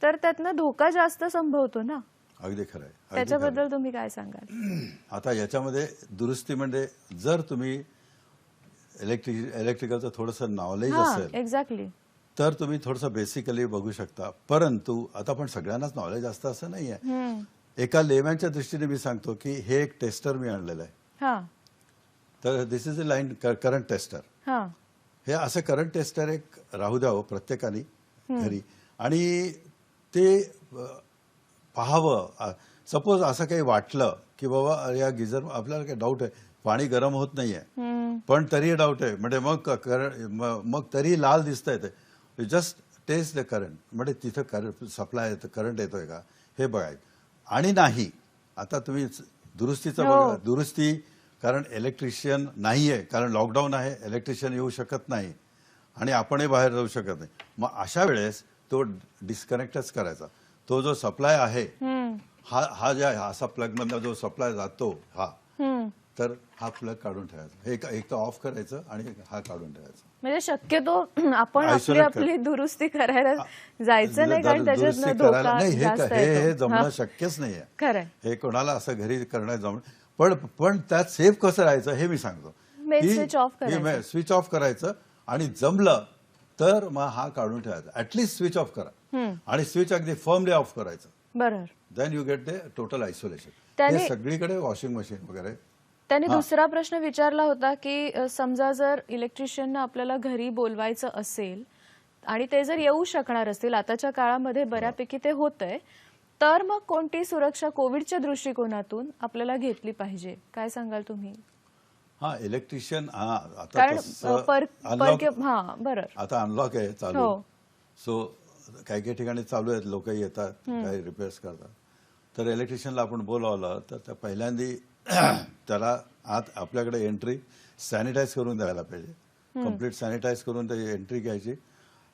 तर त्यातनं धोका जास्त संभवतो ना. अगदी खरं आहे. त्याच्याबद्दल तुम्ही काय सांगाल? आता याच्यामध्ये दुरुस्ती म्हणजे जर तुम्ही इलेक्ट्रिकलचं थोडंसं नॉलेज असेल एक्झॅक्टली, तर तुम्ही थोडंसं बेसिकली बघू शकता. परंतु आता पण सगळ्यांनाच नॉलेज असतं असं नाहीये. एका लेमॅनच्या दृष्टीने मी सांगतो की हे एक टेस्टर मी आणलेलं आहे. तर this is a line current tester. हे असं करंट टेस्टर एक राहू द्यावं प्रत्येकाने घरी, आणि ते पाहावं. सपोज असं काही वाटलं की बाबा या गिझर आपल्याला काही डाऊट आहे, पाणी गरम होत नाहीये, पण तरी डाऊट आहे, म्हणजे मग तरी लाल दिसतंय, ते जस्ट टेस्ट द करंट, म्हणजे तिथं करंट सप्लाय करंट येतोय का हे बघायचं. आणि नाही, आता तुम्ही दुरुस्तीचं बघा, दुरुस्ती, कारण इलेक्ट्रिशियन नाहीये, कारण लॉकडाऊन आहे, इलेक्ट्रिशियन येऊ शकत नाही आणि आपणही बाहेर जाऊ शकत नाही. मग अशा वेळेस तो डिस्कनेक्टच करायचा. तो जो सप्लाय आहे, हा ज्या असा प्लग मधला जो सप्लाय जातो, तर हा प्लग काढून ठेवायचा. एक तर ऑफ करायचं आणि हा काढून ठेवायचा. म्हणजे शक्यतो आपण आपली Isolate आपली दुरुस्ती करायला जायचं नाही, कारण दुरुस्ती त्याच्यात करायला धोका नाही, जास्त हे येतो. जमणं शक्यच नाहीये. खरंय. हे कोणाला असं घरी करणं जमणं. पण त्यात सेफ कसं राहायचं हे मी सांगतो. मेन स्विच ऑफ करायचं. स्विच ऑफ करायचं आणि जमलं तर मग हा काढून ठेवायचा. ऍटलीस्ट स्विच ऑफ करा आणि स्विच अगदी फर्मली ऑफ करायचं. बरोबर. Then you get the total isolation. त्याने- हे सगळीकडे वॉशिंग मशीन वगैरे. त्याने दुसरा प्रश्न विचारला होता की समजा जर इलेक्ट्रिशियनना आपल्याला घरी बोलवायचं असेल आणि ते जर येऊ शकणार असतील, आताच्या काळामध्ये बऱ्यापैकी ते होतंय, तर मग कोणती सुरक्षा कोविडच्या दृष्टिकोनातून आपल्याला घेतली पाहिजे, काय सांगाल तुम्ही? हा इलेक्ट्रिशियन आता कारण बरोबर. आता अनलॉक आहे चालू. हो. सो काही काही ठिकाणी चालू आहेत, लोक येतात, काही रिपेअर्स करतात. तर इलेक्ट्रिशियनला आपण बोलावलं तर त्या पहिल्यांदी त्याला आत आपल्याकडे एंट्री सॅनिटाईज करून द्यायला पाहिजे. कम्प्लीट सॅनिटाईज करून त्याची एंट्री घ्यायची.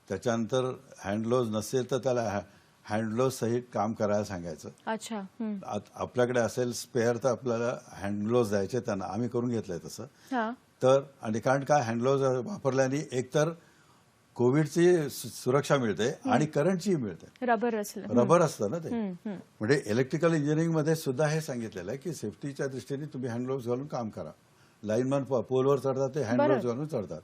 त्याच्यानंतर हँडग्लोव्ज नसेल तर त्याला हँडग्लोव्ज सहित काम करायला सांगायचं. अच्छा. आपल्याकडे असेल स्पेअर तर आपल्याला हँडग्लोव्ज द्यायचे त्यांना. आम्ही करून घेतलंय तसं. हा. तर आणि कारण काय हँडग्लोव्ज वापरल्याने एकतर कोविडची सुरक्षा मिळते आणि करंटची मिळते. रबर असतं ना ते. म्हणजे इलेक्ट्रिकल इंजिनिअरिंग मध्ये सुद्धा हे सांगितलेलं आहे की सेफ्टीच्या दृष्टीने तुम्ही हँडग्लोव्ज घालून काम करा. लाईनमॅन पोलवर चढतात ते हँडग्लोव्ज घालून चढतात.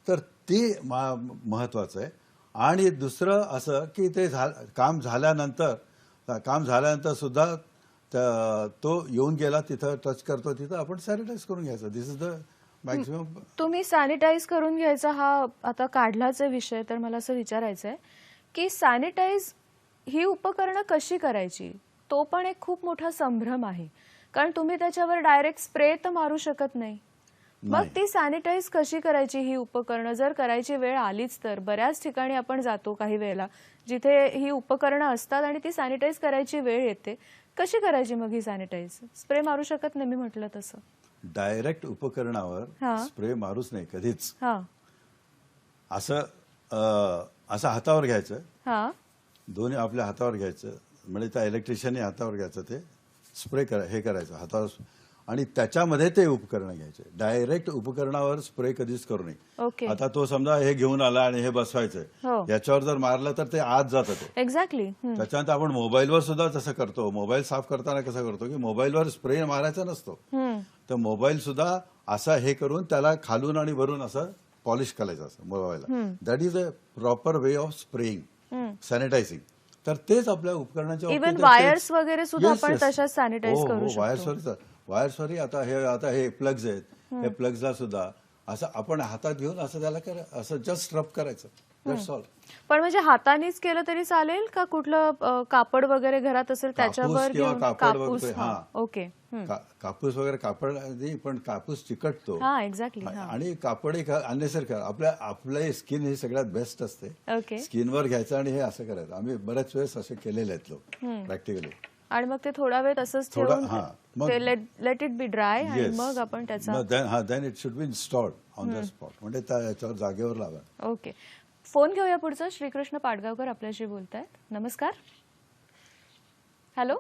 तर ते महत्वाचं आहे. आणि दुसरं असं की ते काम झाल्यानंतर सुद्धा तो येऊन गेला तिथं टच करतो तिथं आपण सॅनिटाईज करून घ्यायचं. दिस इज द मॅक्सिमम. तुम्ही सॅनिटाईज करून घ्यायचा हा आता काढलाच विषय, तर मला असं विचारायचं आहे की सॅनिटाईज ही उपकरणं कशी करायची, तो पण एक खूप मोठा संभ्रम आहे. कारण तुम्ही त्याच्यावर डायरेक्ट स्प्रे तर मारू शकत नाही. मग ती सॅनिटाईज कशी करायची ही उपकरणं, जर करायची वेळ आलीच तर? बऱ्याच ठिकाणी आपण जातो काही वेळेला जिथे ही उपकरणं असतात आणि ती सॅनिटाईज करायची वेळ येते. कशी करायची मग ही सॅनिटाईज? स्प्रे मारू शकत नाही मी म्हटलं तसं. डायरेक्ट उपकरणावर स्प्रे मारूच नाही कधीच. असं हातावर घ्यायचं. दोन्ही आपल्या हातावर घ्यायचं. म्हणजे त्या इलेक्ट्रिशियनने हातावर घ्यायचं, ते स्प्रे हे करायचं हातावर आणि त्याच्यामध्ये ते उपकरण घ्यायचे. डायरेक्ट उपकरणावर स्प्रे कधीच करू नये. आता तो समजा हे घेऊन आला आणि हे बसवायचंय, याच्यावर जर मारलं तर ते आत जातं ते. एक्झॅक्टली. त्याच्यानंतर आपण मोबाईलवर सुद्धा तसं करतो. मोबाईल साफ करताना कसं करतो की मोबाईलवर स्प्रे मारायचा नसतो. तर मोबाईल सुद्धा असा हे करून त्याला खालून आणि वरून असं पॉलिश करायचं असं मोबाईलला. That is a proper way of spraying, sanitising. तर तेच आपल्या उपकरणाच्या इव्हन वायर्स वगैरे सुद्धा आपण तशाच सॅनिटाईज करू शकतो. वायर्सवरही आता हे प्लग्स आहेत. हे प्लग्सला सुद्धा असं आपण हातात घेऊन असं त्याला असं जस्ट रब करायचं. That's all. पण म्हणजे हातानेच केलं तरी चालेल का कुठलं कापड वगैरे घरात असेल त्याच्यावर घेऊन? कापूस. ओके. कापूस वगैरे कापड नाही, पण कापूस चिकटतो. एक्झॅक्टली. आणि कापड एक अननेसरी आपलं स्किन हे सगळ्यात बेस्ट असते. स्किनवर घ्यायचं आणि हे असं करायचं. आम्ही बऱ्याच वेळेस असे केलेले आहेत लोक प्रॅक्टिकली. आणि मग ते थोडा वेळ तसंच ठेवून लेट इट बी ड्राय आणि मग आपण त्याचा then it should be installed on the spot. म्हणजे त्याच्यावर जागेवर लावा. ओके. फोन घेऊया पुढचा. श्रीकृष्ण पाडगावकर आपल्याशी बोलतायत. नमस्कार. हॅलो.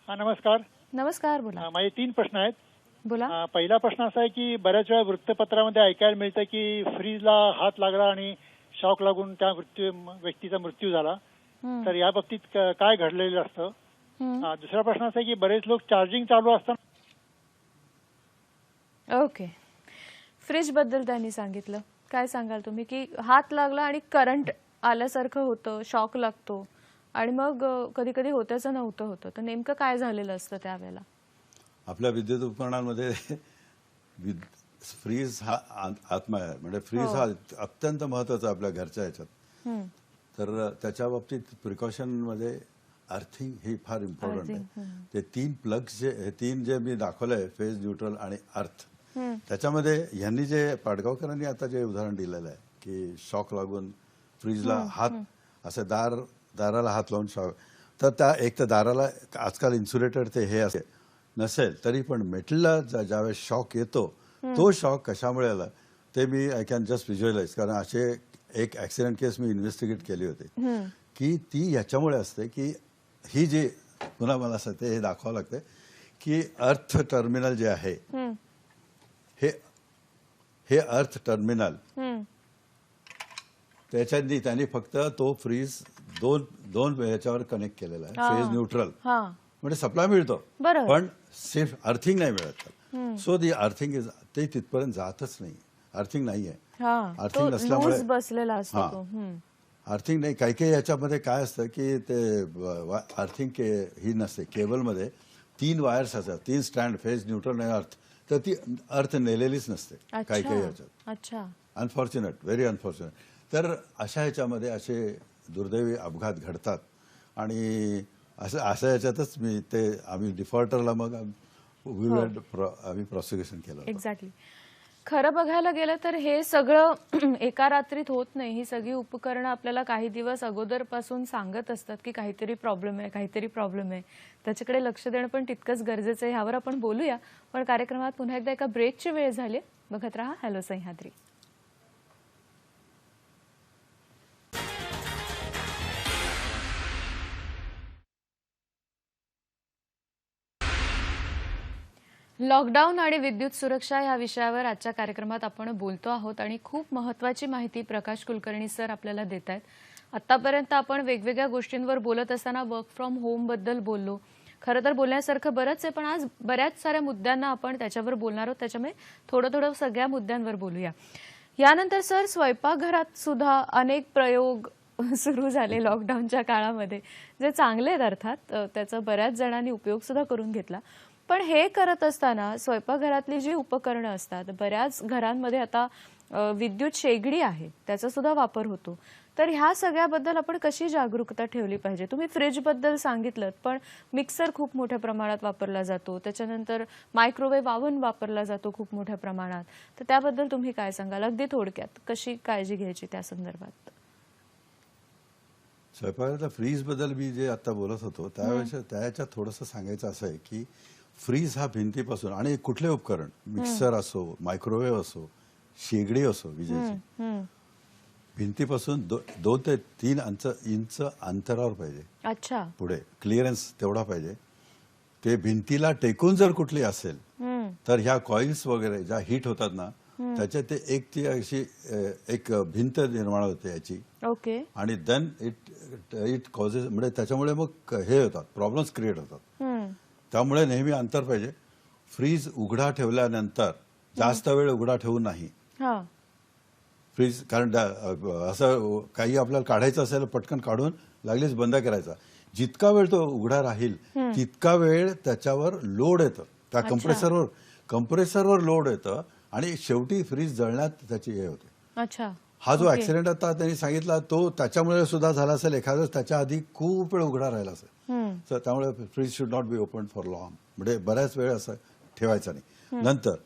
नमस्कार. नमस्कार, बोला. माझे 3 प्रश्न आहेत. बोला. पहिला प्रश्न असा आहे की बऱ्याच वेळा वृत्तपत्रामध्ये ऐकायला मिळतं की फ्रीजला हात लागला आणि शॉक लागून त्या व्यक्तीचा मृत्यू झाला. तर या बाबतीत काय घडलेलं असतं? दुसरा प्रश्न असा आहे की बरेच लोक चार्जिंग चालू असताना. ओके. फ्रीज बद्दल त्यांनी सांगितलं. काय सांगाल तुम्ही की हात लागला आणि करंट आल्यासारखं होतं, शॉक लागतो आणि मग कधी कधी होत्याचं नव्हतं होतं, तर नेमकं काय झालेलं असतं त्यावेळेला? आपल्या विद्युत उपकरणांमध्ये फ्रीज हा आत्मा आहे. म्हणजे फ्रीज हा अत्यंत महत्वाचा आपल्या घरच्या ह्याच्यात. तर त्याच्या बाबतीत प्रिकॉशन मध्ये अर्थिंग ही फार इम्पॉर्टंट आहे. ते 3 प्लग्स हे 3 जे मी दाखवलंय, फेज, न्यूट्रल आणि अर्थ, त्याच्यामध्ये ह्यांनी जे पाडगावकरांनी आता जे उदाहरण दिलेलं आहे की शॉक लागून फ्रीजला हात असं दाराला हात लावून शॉक, तर त्या एक तर दाराला आजकाल इन्सुलेटेड ते हे असे नसेल तरी पण मेटलला ज्यावेळेस शॉक येतो, तो शॉक कशामुळे आला ते मी आय कॅन जस्ट व्हिज्युअलाइज. कारण असे एक ऍक्सिडेंट केस मी इन्व्हेस्टिगेट केली होती की ती याच्यामुळे असते की ही जी पुन्हा मला असं हे दाखवावं लागतं की अर्थ टर्मिनल जे आहे हे हे अर्थ टर्मिनल हम्म. त्याच्यानी त्यांनी फक्त तो फ्रीज दोन दोन याच्यावर कनेक्ट केलेला आहे, फेज न्यूट्रल, हा म्हणजे सप्लाय मिळतो बरोबर. पण सेफ अर्थिंग नाही मिळत. सो दी अर्थिंग इज ते तिथपर्यंत जातच नाही, अर्थिंग नाही आहे. हा अर्थिंग तो नसल्यामुळे लूज बसलेला असतो हा. तो. हम्म. अर्थिंग नाही, काही काही याच्यामध्ये काय असतं की ते अर्थिंग ही नसते, केबलमध्ये 3 वायर्स असतात, 3 स्टँड, फेज न्यूट्रल आणि अर्थ, तर ती अर्थ नेलेलीच नसते काही काही याच्यात. अच्छा. Unfortunate, very unfortunate. तर अशा ह्याच्यामध्ये असे दुर्दैवी अपघात घडतात आणि अशा याच्यातच आम्ही डिफॉल्टरला मग आम्ही प्रॉसिक्युशन केलं होतं. एक्झॅक्टली. खरं बघायला गेलं तर हे सगळं एका रात्रीत होत नाही. ही सगळी उपकरणं आपल्याला काही दिवस अगोदरपासून सांगत असतात की काहीतरी प्रॉब्लेम आहे, काहीतरी प्रॉब्लेम आहे. त्याच्याकडे लक्ष देणं पण तितकंच गरजेचं आहे. ह्यावर आपण बोलूया, पण कार्यक्रमात पुन्हा एकदा एका ब्रेकची वेळ झाली. बघत राहा हॅलो सह्याद्री. लॉकडाऊन आणि विद्युत सुरक्षा या विषयावर आजच्या कार्यक्रमात आपण बोलतो आहोत आणि खूप महत्त्वाची माहिती प्रकाश कुलकर्णी सर आपल्याला देत आहेत. आतापर्यंत आपण वेगवेगळ्या गोष्टींवर बोलत असताना वर्क फ्रॉम होम बद्दल बोललो. खरं तर बोलण्यासारखं बरंच आहे, पण आज बऱ्याच साऱ्या मुद्द्यांना आपण त्याच्यावर बोलणार आहोत. त्याच्यामुळे थोडं थोडं सगळ्या मुद्द्यांवर बोलूया. यानंतर सर स्वयंपाकघरात सुद्धा अनेक प्रयोग सुरू झाले लॉकडाऊनच्या काळामध्ये, जे चांगले आहेत अर्थात. त्याचा बऱ्याच जणांनी उपयोग सुद्धा करून घेतला. पण हे करत असताना स्वयंपाकघरातली जी उपकरणं असतात, बऱ्याच घरांमध्ये आता विद्युत शेगडी आहे, त्याचा सुद्धा वापर होतो. तर ह्या सगळ्याबद्दल आपण कशी जागरूकता ठेवली पाहिजे? तुम्ही फ्रीज बद्दल सांगितलं, पण मिक्सर खूप मोठ्या प्रमाणात वापरला जातो, त्याच्यानंतर मायक्रोवेव्ह ओव्हन वापरला जातो खूप मोठ्या प्रमाणात. तर त्याबद्दल तुम्ही काय सांगाल? अगदी थोडक्यात कशी काळजी घ्यायची त्या संदर्भात? स्वयंपाकाच्या फ्रीज बद्दल मी जे आता बोलत होतो त्यावेळेस त्याच्यात थोडंसं सांगायचं असं आहे की फ्रीज हा भिंतीपासून, आणि कुठले उपकरण, मिक्सर असो, मायक्रोवेव्ह असो, शेगडी असो विजेची, भिंतीपासून 2 ते 3 इंच अंतरावर पाहिजे. अच्छा. पुढे क्लिअरन्स तेवढा पाहिजे. ते भिंतीला टेकून जर कुठली असेल तर ह्या कॉइल्स वगैरे ज्या हिट होतात ना, त्याच्यात ते ती अशी एक भिंत निर्माण होते याची. ओके. आणि देन इट कॉजेस, म्हणजे त्याच्यामुळे मग हे होतात, प्रॉब्लेम्स क्रिएट होतात. त्यामुळे नेहमी अंतर पाहिजे. फ्रीज उघडा ठेवल्यानंतर जास्त वेळ उघडा ठेवू नाही फ्रीज, कारण असं काही आपल्याला काढायचं असेल पटकन काढून लागलीच बंद करायचा. जितका वेळ तो उघडा राहील तितका वेळ त्याच्यावर लोड येतं, त्या कंप्रेसरवर लोड येतं आणि शेवटी फ्रीज जळण्यात त्याची हे होते. अच्छा. हा जो ऍक्सिडेंट आता त्यांनी सांगितला तो त्याच्यामुळे सुद्धा झाला असेल, एखाद्या त्याच्या आधी खूप वेळ उघडा राहिला असेल. तर त्यामुळे fridge should not be open for long, म्हणजे बऱ्याच वेळ असं ठेवायचा नाही. नंतर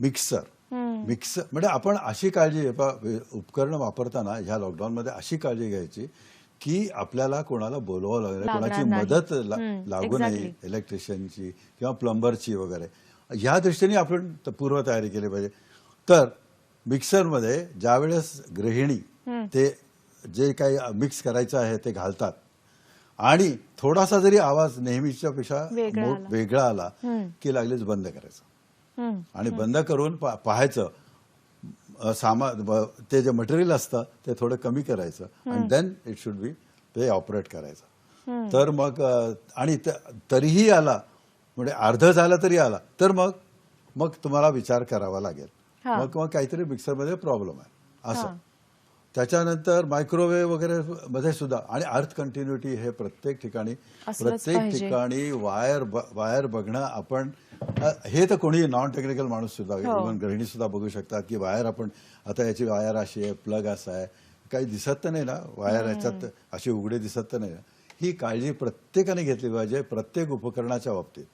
मिक्सर म्हणजे आपण अशी काळजी, उपकरणं वापरताना ह्या लॉकडाऊनमध्ये अशी काळजी घ्यायची की आपल्याला कोणाला बोलवावं लागेल, कोणाची मदत लागू नये, इलेक्ट्रिशियनची किंवा प्लंबरची वगैरे. ह्या दृष्टीने आपण पूर्वतयारी केली पाहिजे. तर मिक्सरमध्ये ज्यावेळेस गृहिणी ते जे काही मिक्स करायचं आहे ते घालतात आणि थोडासा जरी आवाज नेहमीच्या पेक्षा वेगळा आला की लागलीच बंद करायचं आणि बंद करून पाहायचं, ते जे मटेरियल असतं ते थोडं कमी करायचं आणि देन इट शुड बी ते ऑपरेट करायचं. तर मग आणि तरीही आला, म्हणजे अर्ध झाला तरी आला तर मग तुम्हाला विचार करावा लागेल. मग काहीतरी मिक्सरमध्ये प्रॉब्लेम आहे असं. त्याच्यानंतर मायक्रोवेव्ह वगैरे मध्ये सुद्धा, आणि अर्थ कंटिन्युटी हे प्रत्येक ठिकाणी वायर बघणं. आपण हे तर कोणी नॉन टेक्निकल माणूस सुद्धा, इव्हन गृहिणी सुद्धा बघू शकतात की वायर आपण आता याची वायर अशी आहे, प्लग असा आहे, काही दिसत तर नाही ना वायर, याच्यात अशी उघडे दिसत तर नाही ना. ही काळजी प्रत्येकाने घेतली पाहिजे प्रत्येक उपकरणाच्या बाबतीत.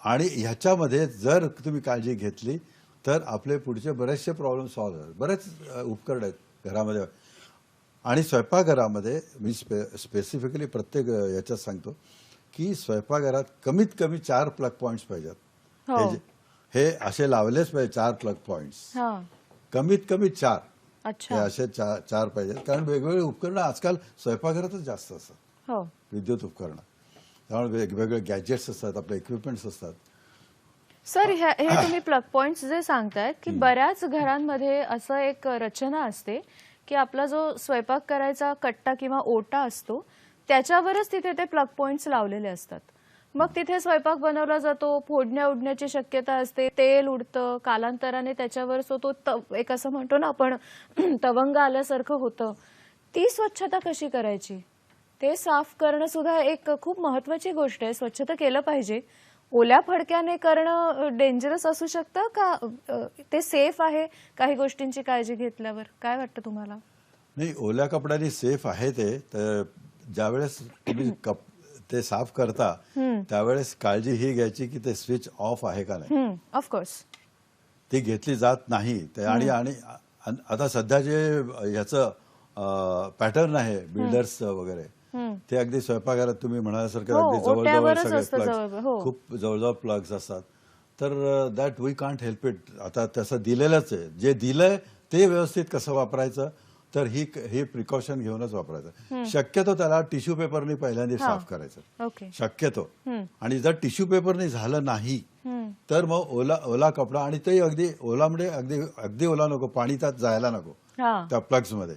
आणि ह्याच्यामध्ये जर तुम्ही काळजी घेतली तर आपले पुढचे बरेचसे प्रॉब्लेम सॉल्व्ह होतात. बरेच उपकरण आहेत घरामध्ये. आणि स्वयंपाकघरामध्ये मी स्पेसिफिकली प्रत्येक याच्यात सांगतो की स्वयंपाकघरात कमीत कमी 4 प्लग पॉइंट्स पाहिजेत. हे असे लावलेच पाहिजे 4 प्लग पॉइंट्स, कमीत कमी 4. हे असे 4 पाहिजेत, कारण वेगवेगळे उपकरणं आजकाल स्वयंपाकघरातच जास्त असतात, विद्युत उपकरणं. त्यामुळे वेगवेगळे गॅजेट्स असतात, आपले इक्विपमेंट्स असतात. सर हे तुम्ही प्लग पॉइंट्स जे सांगतायत की बऱ्याच घरांमध्ये असं एक रचना असते की आपला जो स्वयंपाक करायचा कट्टा किंवा ओटा असतो त्याच्यावरच तिथे ते प्लग पॉइंट्स लावलेले असतात. मग तिथे स्वयंपाक बनवला जातो, फोडण्या उडण्याची शक्यता असते, तेल उडतं, कालांतराने त्याच्यावर तो एक असं म्हणतो ना आपण तवंग आल्यासारखं होतं. ती स्वच्छता कशी करायची? ते साफ करणं सुद्धा एक खूप महत्वाची गोष्ट आहे. स्वच्छता केलं पाहिजे. ओल्या फडक्याने करणं डेंजरस असू शकतं का ते सेफ आहे काही गोष्टींची काळजी घेतल्यावर? काय वाटतं तुम्हाला? नाही, ओल्या कपड्यांनी सेफ आहे ते. तर ज्यावेळेस तुम्ही ते साफ करता त्यावेळेस काळजी ही घ्यायची की ते स्विच ऑफ आहे का नाही. ऑफकोर्स ती घेतली जात नाही. आणि आता सध्या जे ह्याचं पॅटर्न आहे बिल्डर्स वगैरे ते अगदी स्वयंपाकघरात तुम्ही म्हणाल्यासारखं अगदी जवळजवळ सगळे प्लग्स, खूप जवळजवळ प्लग्स असतात. तर that we can't help it. आता तसं दिलेलंच आहे. जे दिलंय ते व्यवस्थित कसं वापरायचं, तर ही प्रिकॉशन घेऊनच वापरायचं. शक्यतो त्याला टिश्यू पेपरने पहिल्यांदा साफ करायचं शक्यतो. आणि जर टिश्यू पेपरने झालं नाही तर मग ओला कपडा, आणि ते अगदी ओला म्हणजे अगदी ओला नको, पाणी त्यात जायला नको त्या प्लग्स मध्ये.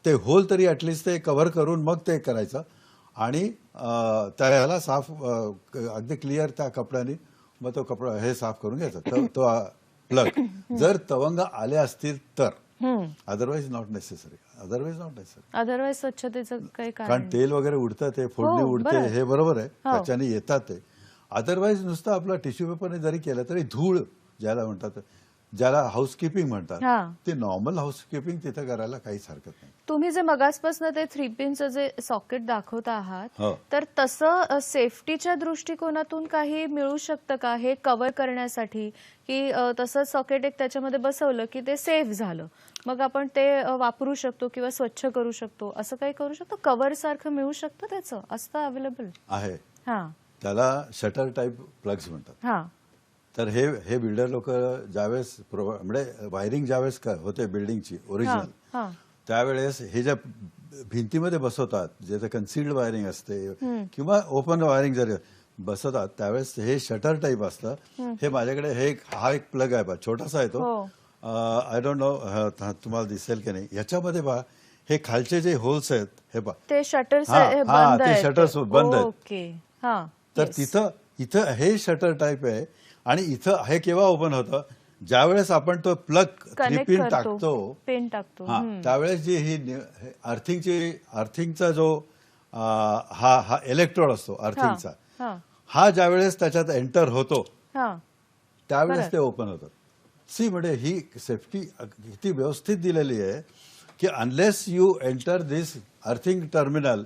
ते होल तरी ऍटलिस्ट ते कव्हर करून मग ते करायचं. आणि त्याला साफ अगदी क्लिअर त्या कपड्याने मग तो कपडा हे साफ करून घ्यायचा. तो प्लग जर तवंग आले असतील तर, अदरवाईज नॉट नेसेसरी. अदरवाईज स्वच्छतेचं काही कारण तेल वगैरे उडतं, ते फोडणी उडते, हे बरोबर आहे, त्याच्याने येतात ते. अदरवाईज नुसतं आपला टिश्यू पेपरने जरी केलं तरी धूळ ज्याला म्हणतात, ज्याला हाऊसकीपिंग म्हणतात, ते नॉर्मल हाऊसकीपिंग तिथे करायला काहीच हरकत नाही. तुम्ही जे मगासपासून ते 3 पिनचं जे सॉकेट दाखवत आहात, तर तसं सेफ्टीच्या दृष्टिकोनातून काही मिळू शकतं का हे कव्हर करण्यासाठी, की तसंच सॉकेट एक त्याच्यामध्ये बसवलं की ते सेफ झालं, मग आपण ते वापरू शकतो किंवा स्वच्छ करू शकतो, असं काही करू शकतो? कव्हर सारखं मिळू शकतं, त्याचं असतं अवेलेबल आहे. त्याला शटर टाईप प्लग्स म्हणतात. तर हे बिल्डर लोक ज्यावेळेस म्हणजे वायरिंग ज्यावेळेस होते बिल्डिंगची ओरिजिनल, त्यावेळेस हे ज्या भिंतीमध्ये बसवतात, जे कन्सिल्ड वायरिंग असते किंवा ओपन वायरिंग जरी बसवतात, त्यावेळेस हे शटर टाईप असतं. हे माझ्याकडे हा एक प्लग आहे, छोटासा आहे तो. आय डोंट नो तुम्हाला दिसेल की नाही. ह्याच्यामध्ये बा हे खालचे जे होल्स आहेत, हे बा ते शटर्स ते शटर्स बंद आहेत. तर इथं हे शटर टाईप आहे. आणि इथं हे केव्हा ओपन होतं, ज्यावेळेस आपण तो प्लग 3 पिन टाकतो, त्यावेळेस जी ही अर्थिंगचा जो हा इलेक्ट्रोड असतो अर्थिंगचा, हा ज्यावेळेस त्याच्यात एंटर होतो त्यावेळेस ते ओपन होतं. म्हणजे ही सेफ्टी किती व्यवस्थित दिलेली आहे की unless you enter this earthing terminal,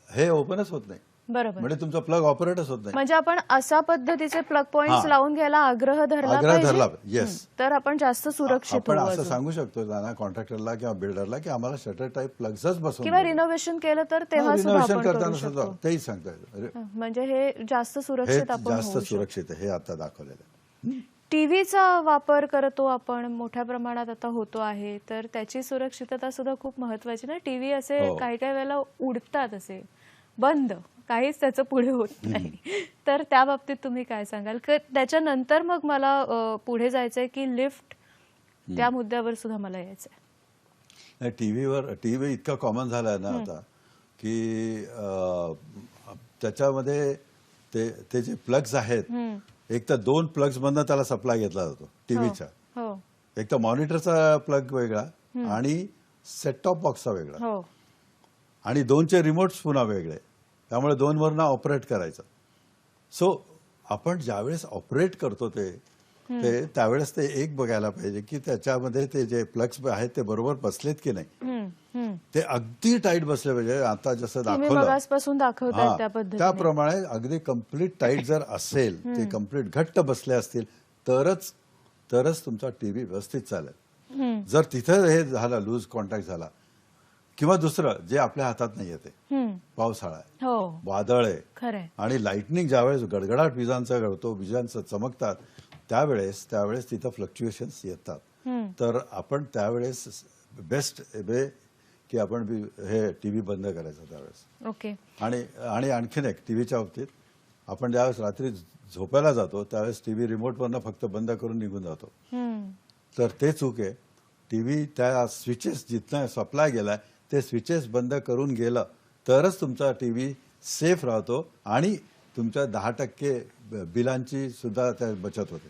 हे ओपनच होत नाही. बरोबर. म्हणजे तुमचा प्लग ऑपरेटच होत नाही. म्हणजे आपण अशा पद्धतीचे प्लग पॉइंट्स लावून घ्यायला आग्रह धरला. येस. तर आपण जास्त सुरक्षित आपण असं सांगू शकतो त्यांना, कॉन्ट्रॅक्टरला किंवा बिल्डरला, की आम्हाला शटर टाईप प्लग्सच बसवून किंवा रिनोव्हेशन केलं तर तेव्हा रिनोव्हेशन करताना तेही सांगता. म्हणजे हे जास्त सुरक्षित आपण जास्त सुरक्षित आहे, हे आता दाखवलेलं आहे. टीव्हीचा वापर करतो आपण मोठ्या प्रमाणात आता होतो आहे, तर त्याची सुरक्षितता सुद्धा खूप महत्वाची ना. टीव्ही असे काही काही वेळेला उडतात, असे बंद, काहीच त्याचं पुढे होत नाही. तर त्या बाबतीत तुम्ही काय सांगाल? त्याच्यानंतर मग मला पुढे जायचंय की लिफ्ट, त्या मुद्द्यावर सुद्धा मला यायचंय. टीव्ही इतका कॉमन झालाय ना आता की त्याच्यामध्ये ते जे प्लग्स आहेत, एक तर 2 प्लग्स मधनं त्याला सप्लाय घेतला जातो टीव्हीचा. एक तर मॉनिटरचा प्लग वेगळा आणि सेट टॉप बॉक्सचा वेगळा, आणि 2चे रिमोट्स पुन्हा वेगळे. त्यामुळे 2 वरनं ऑपरेट करायचं. सो आपण ज्यावेळेस ऑपरेट करतो त्यावेळेस ते एक बघायला पाहिजे की त्याच्यामध्ये ते जे प्लग्स आहेत ते बरोबर बसलेत की नाही. ते अगदी टाईट बसले पाहिजे. आता जसं दाखवलं त्याप्रमाणे अगदी कम्प्लीट टाईट जर असेल, ते कम्प्लीट घट्ट बसले असतील तरच तुमचा टीव्ही व्यवस्थित चालेल. जर तिथं हे झालं, लूज कॉन्टॅक्ट झाला, किंवा दुसरं जे आपल्या हातात नाही येते, पावसाळा आहे, वादळ आहे, आणि लाइटनिंग ज्यावेळेस गडगडाट विजांचा घडतो, विजांचं चमकतात, त्यावेळेस तिथं फ्लक्च्युएशन्स येतात. तर आपण त्यावेळेस बेस्ट वे की आपण हे टीव्ही बंद करायचा त्यावेळेस. ओके. आणि आणखीन एक टीव्हीच्या बाबतीत आपण ज्यावेळेस रात्री झोपायला जातो त्यावेळेस टीव्ही रिमोटवरनं फक्त बंद करून निघून जातो. तर ते चूक आहे. टीव्ही त्या स्विचेस जिथनं सप्लाय गेलाय ते स्विचेस बंद करून गेलं तरच तुमचा टीव्ही सेफ राहतो आणि तुमच्या 10% बिलांची सुद्धा त्या बचत होते.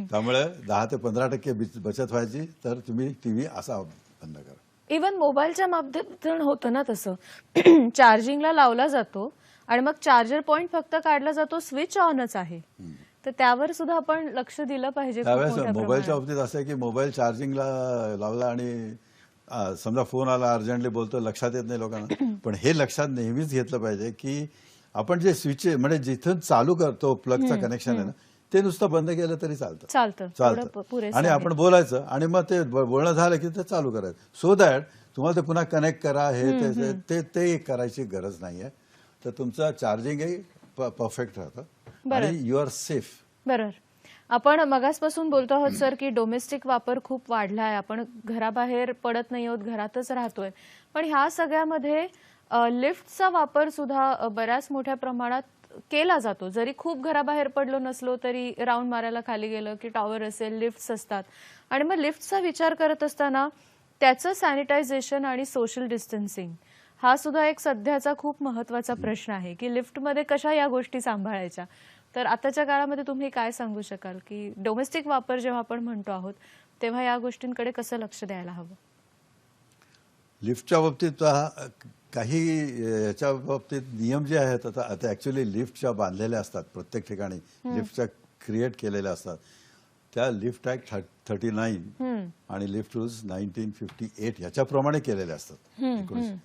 त्यामुळे 10 ते 15% बचत व्हायची तर तुम्ही टीव्ही असा बंद करा. इवन मोबाईलच्या माध्यमातून होतं ना तसं. चार्जिंगला लावला जातो आणि मग चार्जर पॉइंट फक्त काढला जातो, स्विच ऑनच आहे. तर त्यावर सुद्धा आपण लक्ष दिलं पाहिजे खूप त्यावेळेस मोठ्या मोबाईलच्या प्रमाणात. बाबतीत असं आहे की मोबाईल चार्जिंगला लावला आणि समजा फोन आला अर्जंटली बोलतो लक्षात येत नाही लोकांना. पण हे लक्षात नेहमीच घेतलं पाहिजे की आपण जे स्विच म्हणजे जिथून चालू करतो प्लगचं कनेक्शन आहे ना ते नुसतं बंद केलं तरी चालतं. चालतं तेवढं चालतं पुरेसं आणि आहे. आपण बोलायचं आणि मग ते बोलणं झालं की ते चालू करायचं. सो दॅट तुम्हाला ते पुन्हा कनेक्ट करा हे ते करायची गरज नाहीये. तर तुमचं चार्जिंगही परफेक्ट राहतं आणि यू आर सेफ. बरोबर. आपण मगासपासून बोलतो आहोत सर की डोमेस्टिक वापर खूप वाढला आहे. आपण घराबाहेर पडत नाही आहोत, घरातच राहतोय. पण ह्या सगळ्यामध्ये लिफ्टचा वापर सुद्धा बऱ्याच मोठ्या प्रमाणात केला जातो. जरी खूप घराबाहेर पडलो नसलो तरी राऊंड मारायला खाली गेलं की टॉवर असेल, लिफ्ट्स असतात. आणि मग लिफ्टचा विचार करत असताना त्याचं सॅनिटायझेशन आणि सोशल डिस्टन्सिंग हा सुद्धा एक सध्याचा खूप महत्वाचा प्रश्न आहे की लिफ्टमध्ये कशा या गोष्टी सांभाळायच्या. तर आताच्या काळामध्ये तुम्ही काय सांगू शकाल की डोमेस्टिक वापर जेव्हा आपण म्हणतो आहोत तेव्हा या गोष्टींकडे कसं लक्ष द्यायला हवं? लिफ्टच्या बाबतीत काही याच्या बाबतीत नियम जे आहेत आता ऍक्च्युली लिफ्टच्या बांधलेल्या असतात प्रत्येक ठिकाणी लिफ्टच्या क्रिएट केलेल्या असतात. त्या लिफ्ट ऍक्ट 39 आणि लिफ्ट रूल्स 1958 याच्याप्रमाणे केलेले असतात.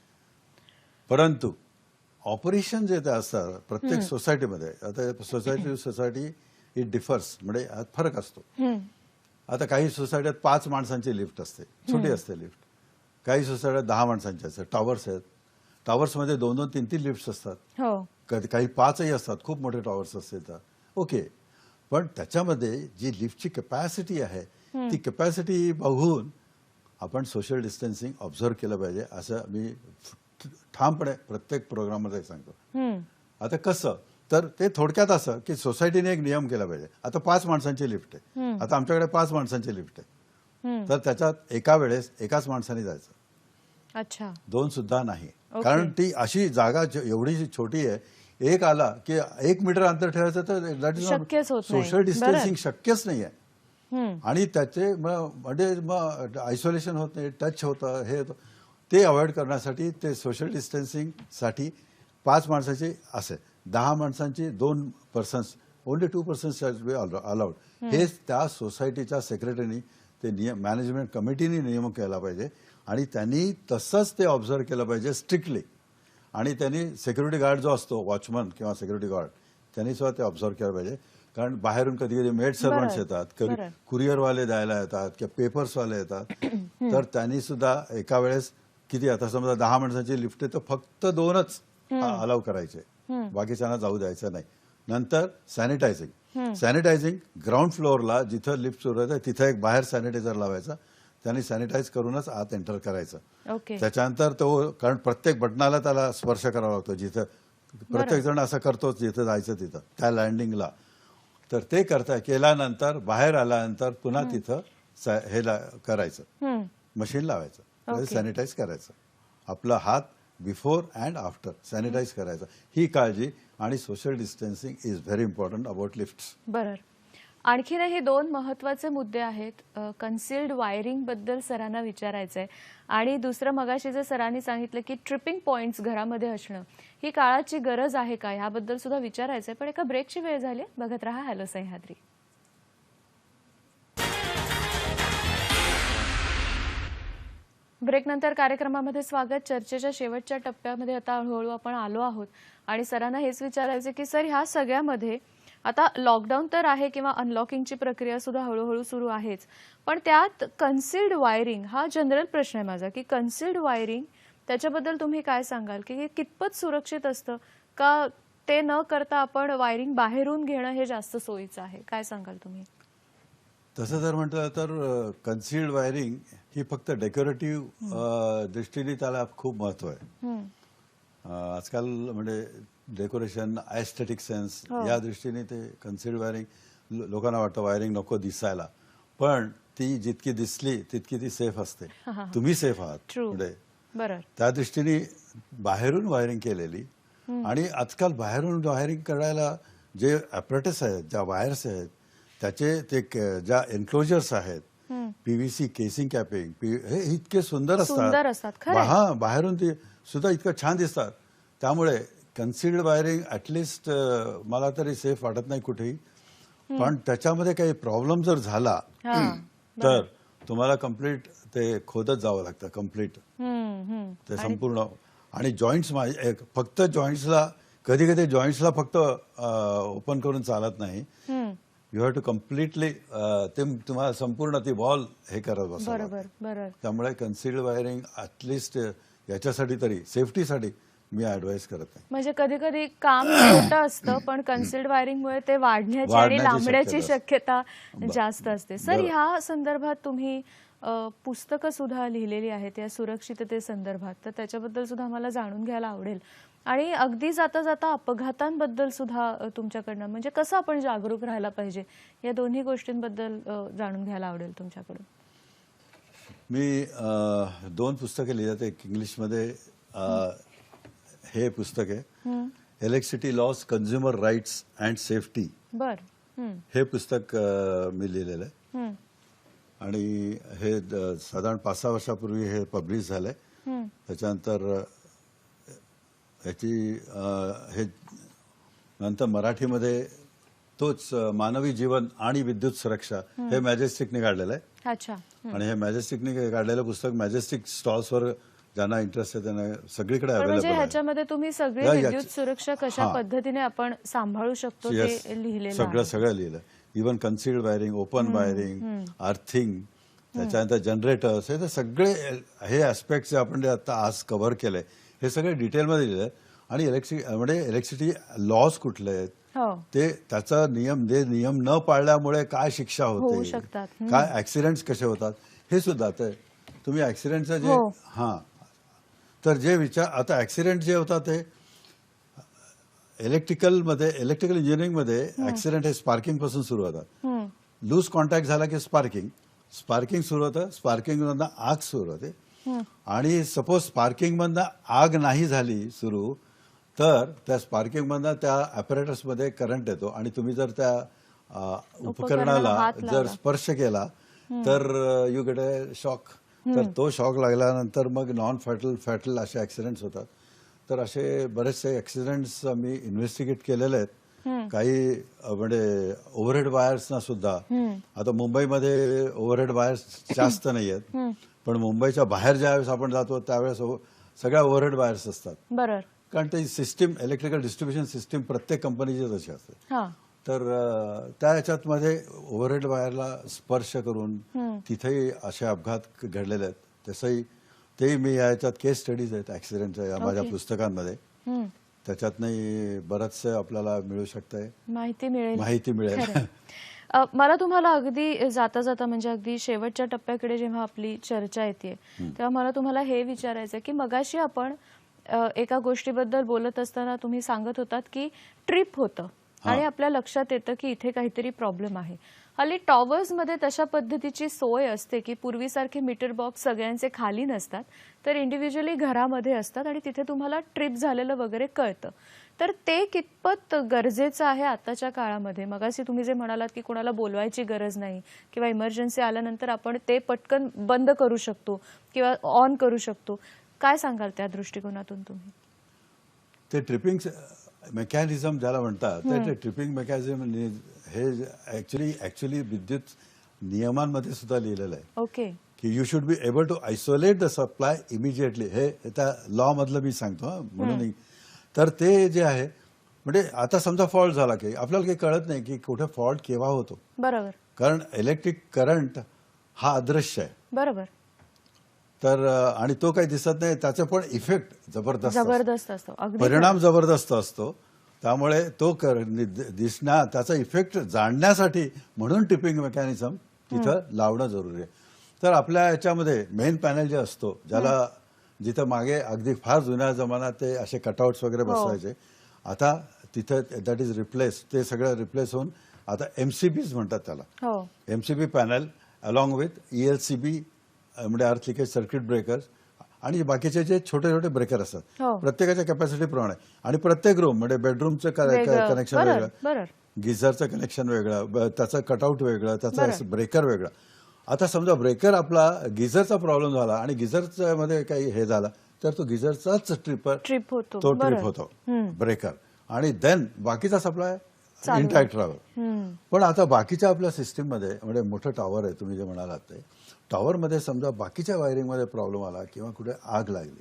परंतु ऑपरेशन जे ते असतात प्रत्येक सोसायटीमध्ये आता सोसायटी इट डिफर्स म्हणजे फरक असतो. आता काही सोसायटीत 5 माणसांची लिफ्ट असते, छोटी असते लिफ्ट. काही सोसायटीत 10 माणसांची असते. टॉवर्स आहेत, टॉवर्समध्ये 2-2, 3-3 लिफ्ट असतात. काही 5ही असतात, खूप मोठे टॉवर्स असतात. ओके, पण त्याच्यामध्ये जी लिफ्टची कॅपॅसिटी आहे ती कॅपॅसिटी बघून आपण सोशल डिस्टन्सिंग ऑब्झर्व केलं पाहिजे असं मी ठामपणे प्रत्येक प्रोग्राममध्ये सांगतो. आता कसं तर ते थोडक्यात असं की सोसायटीने एक नियम केला पाहिजे. आता 5 माणसांची लिफ्ट आहे, आता आमच्याकडे 5 माणसांची लिफ्ट आहे, तर त्याच्यात एका वेळेस एकाच माणसाने जायचं. अच्छा. 2 सुद्धा नाही. कारण ती अशी जागा एवढी छोटी आहे, एक आला की 1 मीटर अंतर ठेवायचं तर दॅट इज सोशल डिस्टन्सिंग शक्यच नाही आहे. आणि त्याचे म्हणजे मग आयसोलेशन होत नाही, टच होतं, हे होतं. ते अवॉइड करण्यासाठी ते सोशल डिस्टन्सिंगसाठी 5 माणसाची असे 10 माणसांची 2 persons only 2 persons be allowed. हे त्या सोसायटीच्या सेक्रेटरीनी ते नियम मॅनेजमेंट कमिटीने नियम केला पाहिजे आणि त्यांनी तसंच ते ऑब्झर्व केलं पाहिजे स्ट्रिक्टली. आणि त्यांनी सिक्युरिटी गार्ड जो असतो वॉचमन किंवा सिक्युरिटी गार्ड त्यांनी सुद्धा ते ऑब्झर्व केलं पाहिजे. कारण बाहेरून कधी कधी मेड सर्वंट्स येतात, कधी कुरिअरवाले द्यायला येतात किंवा पेपर्सवाले येतात. तर त्यांनी सुद्धा एका वेळेस किती आता समजा 10 माणसांची लिफ्ट आहे तर फक्त 2च अलाव करायचे, बाकीच्यांना जाऊ द्यायचं नाही. नंतर सॅनिटायझिंग ग्राउंड फ्लोअरला जिथं लिफ्ट सुरू आहे तिथं एक बाहेर सॅनिटायझर लावायचा, त्यांनी सॅनिटाईज करूनच आत एंटर करायचं. त्याच्यानंतर तो कारण प्रत्येक बटनाला त्याला स्पर्श करावा लागतो, जिथं प्रत्येक जण असं करतोच जिथं जायचं तिथं त्या लँडिंगला. तर ते केल्यानंतर बाहेर आल्यानंतर पुन्हा तिथं हे करायचं, मशीन लावायचं, सॅनिटाईज करायचं. आपला हात बिफोर अँड आफ्टर सॅनिटाईज करायचं. ही काळजी आणि social distancing is very important about lifts. बरोबर. आणखीनही 2 महत्वाचे मुद्दे आहेत. कन्सिल्ड वायरिंग बद्दल सरांना विचारायचंय आणि दुसरं मगाशी जे सरांनी सांगितलं की ट्रिपिंग पॉइंट्स घरामध्ये असणं ही काळाची गरज आहे का याबद्दल सुद्धा विचारायचंय. पण एका ब्रेकची वेळ झाली. बघत रहा हॅलो सह्याद्री. ब्रेकनंतर कार्यक्रमामध्ये स्वागत. चर्चेच्या शेवटच्या टप्प्यामध्ये आता हळूहळू आपण आलो आहोत आणि सरांना हेच विचारायचं की सर ह्या सगळ्यामध्ये आता लॉकडाऊन तर आहे किंवा अनलॉकिंगची प्रक्रिया सुद्धा हळूहळू सुरू आहेच, पण त्यात कन्सिल्ड वायरिंग हा जनरल प्रश्न आहे माझा की कन्सिल्ड वायरिंग त्याच्याबद्दल तुम्ही काय सांगाल की कितपत सुरक्षित असतं का ते न करता आपण वायरिंग बाहेरून घेणं हे जास्त सोयीचं आहे? काय सांगाल तुम्ही? तसं जर म्हटलं तर कन्सिल्ड वायरिंग ही फक्त डेकोरेटिव्ह दृष्टीने त्याला खूप महत्व आहे. आजकाल म्हणजे डेकोरेशन, एस्थेटिक सेन्स या दृष्टीने ते कन्सिल्ड वायरिंग लोकांना वाटतं वायरिंग नको दिसायला, पण ती जितकी दिसली तितकी ती सेफ असते. तुम्ही सेफ आहात True. पुढे. बरोबर. त्या दृष्टीने बाहेरून वायरिंग केलेली आणि आजकाल बाहेरून वायरिंग करायला जे ॲपरेटस आहेत, ज्या वायर्स आहेत, त्याचे ते ज्या एन्क्लोजर्स आहेत, पीव्हीसी केसिंग कॅपिंग, हे इतके सुंदर सुंदर असतात, खरं आहे. हा, बाहेरून ते सुद्धा इतकं छान दिसतात. त्यामुळे कन्सिल्ड वायरिंग ॲटलिस्ट मला तरी सेफ वाटत नाही कुठेही. पण त्याच्यामध्ये काही प्रॉब्लेम जर झाला तर तुम्हाला कम्प्लीट ते खोदत जावं लागतं, कम्प्लीट ते संपूर्ण. आणि जॉईंट्स फक्त जॉईंट्सला, कधी कधी जॉईंट्सला फक्त ओपन करून चालत नाही. यू हॅव टू कम्प्लिटली ते तुम्हाला संपूर्ण ती वॉल हे करत बसावं लागतं. बरोबर बरोबर. त्यामुळे कन्सिल्ड वायरिंग ॲटलिस्ट याच्यासाठी तरी सेफ्टीसाठी मी ॲडवाइस करत नाही. म्हणजे कधी कधी काम छोटं असतं पण कन्सिल्ड वायरिंगमुळे ते वाढण्याची आणि वाढण्याची लांबण्याची शक्यता शक्यता जास्त असते. सर, ह्या संदर्भात तुम्ही पुस्तकं सुद्धा लिहिलेली आहेत या सुरक्षिततेसंदर्भात, तर त्याच्याबद्दल सुद्धा मला जाणून घ्यायला आवडेल. आणि अगदी जाता जाता अपघातांबद्दल सुद्धा तुमच्याकडनं, म्हणजे कसं आपण जागरूक राहायला पाहिजे, या दोन्ही गोष्टींबद्दल जाणून घ्यायला आवडेल तुमच्याकडून. मी 2 पुस्तकं लिहितात. एक इंग्लिशमध्ये हे पुस्तक आहे, electricity loss, consumer rights and safety. बर. हे पुस्तक मी लिहिलेलं आहे आणि हे साधारण 5-6 वर्षापूर्वी हे पब्लिश झालंय. त्याच्यानंतर ह्याची हे नंतर मराठीमध्ये तोच मानवी जीवन आणि विद्युत सुरक्षा हे मॅजेस्टिकने काढलेलं आहे. अच्छा. आणि हे मॅजेस्टिकने काढलेलं पुस्तक मॅजेस्टिक स्टॉल्सवर ज्यांना इंटरेस्ट आहे त्यांना सगळीकडे म्हणजे अवेलेबल आहे. ह्याच्यामध्ये तुम्ही सगळी या- विद्युत सुरक्षा कशा पद्धतीने आपण सांभाळू शकतो Yes. ते लिहिलेलं सगळं आहे. सगळं लिहिलं. Even concealed wiring, open wiring, earthing, त्याच्यानंतर जनरेटर्स, हे तर सगळे हे ऍस्पेक्ट जे आपण आता आज कव्हर केलंय हे सगळे डिटेलमध्ये लिहिलंय. आणि म्हणजे इलेक्ट्रिसिटी लॉस कुठले आहेत, हो. ते त्याचा नियम न पाळल्यामुळे काय शिक्षा होऊ होते, शकतात. काय ऍक्सिडेंट्स कसे होतात, हे सुद्धा ते तुम्ही ऍक्सिडेंटचं जे हो. तर जे आता ऍक्सिडेंट जे होतात ते इलेक्ट्रिकल इंजिनिअरिंगमध्ये ऍक्सिडेंट हे स्पार्किंग पासून सुरू होतात. लूज कॉन्टॅक्ट झाला की स्पार्किंग सुरू होतं. स्पार्किंग मधनं आग सुरू होते. आणि सपोज स्पार्किंग मधनं आग नाही झाली सुरू, तर त्या स्पार्किंग मधनं त्या ॲपरेटसमध्ये करंट येतो आणि तुम्ही जर त्या उपकरणाला हात लावला. जर स्पर्श केला तर यू गेट अ शॉक. तर तो शॉक लागल्यानंतर मग नॉन फॅटल असे ऍक्सिडेंट्स होतात. तर असे बरेचसे ऍक्सिडेंट्स आम्ही इन्व्हेस्टिगेट केलेले आहेत. काही म्हणजे ओव्हरहेड वायर्सना सुद्धा, आता मुंबईमध्ये ओव्हरहेड वायर्स जास्त नाही आहेत, पण मुंबईच्या बाहेर ज्यावेळेस आपण जातो त्यावेळेस सगळ्या ओव्हरहेड वायर्स असतात. बरोबर. कारण ते सिस्टीम, इलेक्ट्रिकल डिस्ट्रीब्युशन सिस्टीम प्रत्येक कंपनीची तशी असते. हा. तर त्या ह्याच्यात मध्ये ओव्हरहेड वायरला स्पर्श करून तिथेही असे अपघात घडलेले आहेत. तसंही ते मी याच्यात केस स्टडीज आहेत ऍक्सिडेंटच्या या माझ्या पुस्तकांमध्ये. त्याच्यातनंही बरंचसं आपल्याला मिळू शकतंय, माहिती मिळेल. मिळेल. मला तुम्हाला अगदी जाता जाता, म्हणजे अगदी शेवटच्या टप्प्याकडे जेव्हा आपली चर्चा येते तेव्हा मला तुम्हाला हे विचारायचं की मगाशी आपण एका गोष्टीबद्दल बोलत असताना तुम्ही सांगत होतात की ट्रिप होतं आणि आपल्या लक्षात येतं की इथे काहीतरी प्रॉब्लेम आहे. हल्ली टॉवर्समध्ये तशा पद्धतीची सोय असते की पूर्वीसारखे मीटर बॉक्स सगळ्यांचे खाली नसतात, तर इंडिव्हिज्युअली घरामध्ये असतात आणि तिथे तुम्हाला ट्रिप झालेलं वगैरे कळतं. तर ते कितपत गरजेचं आहे आताच्या काळामध्ये? मगाशी तुम्ही जे म्हणालात की कोणाला बोलवायची गरज नाही किंवा इमर्जन्सी आल्यानंतर आपण ते पटकन बंद करू शकतो किंवा ऑन करू शकतो, काय सांगाल त्या दृष्टिकोनातून तुम्ही? ते ट्रिपिंग मेकॅनिझम ज्याला म्हणतात, ते ट्रिपिंग मेकॅनिझम हे ऍक्च्युली विद्युत नियमांमध्ये सुद्धा लिहिलेलं आहे. ओके. की you should be able to isolate the supply immediately. हे त्या लॉ मधलं मी सांगतो म्हणून. तर ते जे आहे, म्हणजे आता समजा फॉल्ट झाला की आपल्याला काही कळत नाही की कुठे फॉल्ट केव्हा होतो. बरोबर. कारण इलेक्ट्रिक करंट हा अदृश्य आहे. बरोबर. तर आणि तो काही दिसत नाही, त्याचा पण इफेक्ट जबरदस्त असतो, परिणाम जबरदस्त असतो. त्यामुळे तो त्याचा इफेक्ट जाणण्यासाठी म्हणून ट्रिपिंग मेकॅनिझम तिथं लावणं जरुरी आहे. तर आपल्या याच्यामध्ये मेन पॅनल जे असतो, ज्याला जिथं मागे अगदी फार जुन्या जमान्यात ते असे कटआउट्स वगैरे बसवायचे, आता तिथं दॅट इज रिप्लेस, ते सगळं रिप्लेस होऊन आता MCBs म्हणतात त्याला. हो MCB panel along with ELCB म्हणजे अर्थ लिकेज सर्किट ब्रेकर्स आणि बाकीचे जे छोटे छोटे ब्रेकर असतात, हो. प्रत्येकाच्या कॅपॅसिटी प्रमाणे आणि प्रत्येक रूम म्हणजे बेडरूमचं वेगळं. कनेक्शन बरं, वेगळं, बरं. गिझरचं कनेक्शन वेगळं, त्याचं कटआउट वेगळं, त्याचा ब्रेकर वेगळा. आता समजा ब्रेकर आपला गिझरचा प्रॉब्लेम झाला आणि गिझरच्या मध्ये काही हे झालं तर तो गिझरचाच ट्रिप होतो. तो बरं. ट्रिप होतो ब्रेकर आणि देन बाकीचा सप्लाय इंटॅक्ट राहावं. पण आता बाकीच्या आपल्या सिस्टीम मध्ये म्हणजे मोठं टॉवर आहे तुम्ही जे म्हणालात ते टॉवरमध्ये समजा बाकीच्या वायरिंगमध्ये प्रॉब्लेम आला किंवा कुठे आग लागली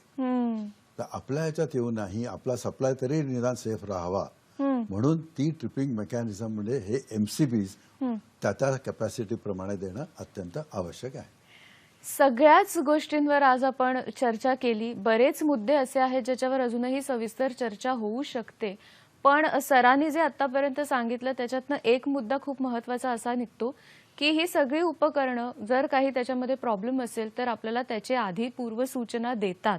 तर आपल्या ह्याच्यात येऊ नाही, आपला सप्लाय तरी निदान सेफ राहावा म्हणून ती ट्रिपिंग मेकॅनिझम म्हणजे हे MCBs त्या कॅपॅसिटी प्रमाणे देणं अत्यंत आवश्यक आहे. सगळ्याच गोष्टींवर आज आपण चर्चा केली. बरेच मुद्दे असे आहेत ज्याच्यावर अजूनही सविस्तर चर्चा होऊ शकते. पण सरांनी जे आतापर्यंत सांगितलं त्याच्यातनं एक मुद्दा खूप महत्वाचा असा निघतो की ही सगळी उपकरणं जर काही त्याच्यामध्ये प्रॉब्लेम असेल तर आपल्याला त्याची आधी पूर्वसूचना देतात.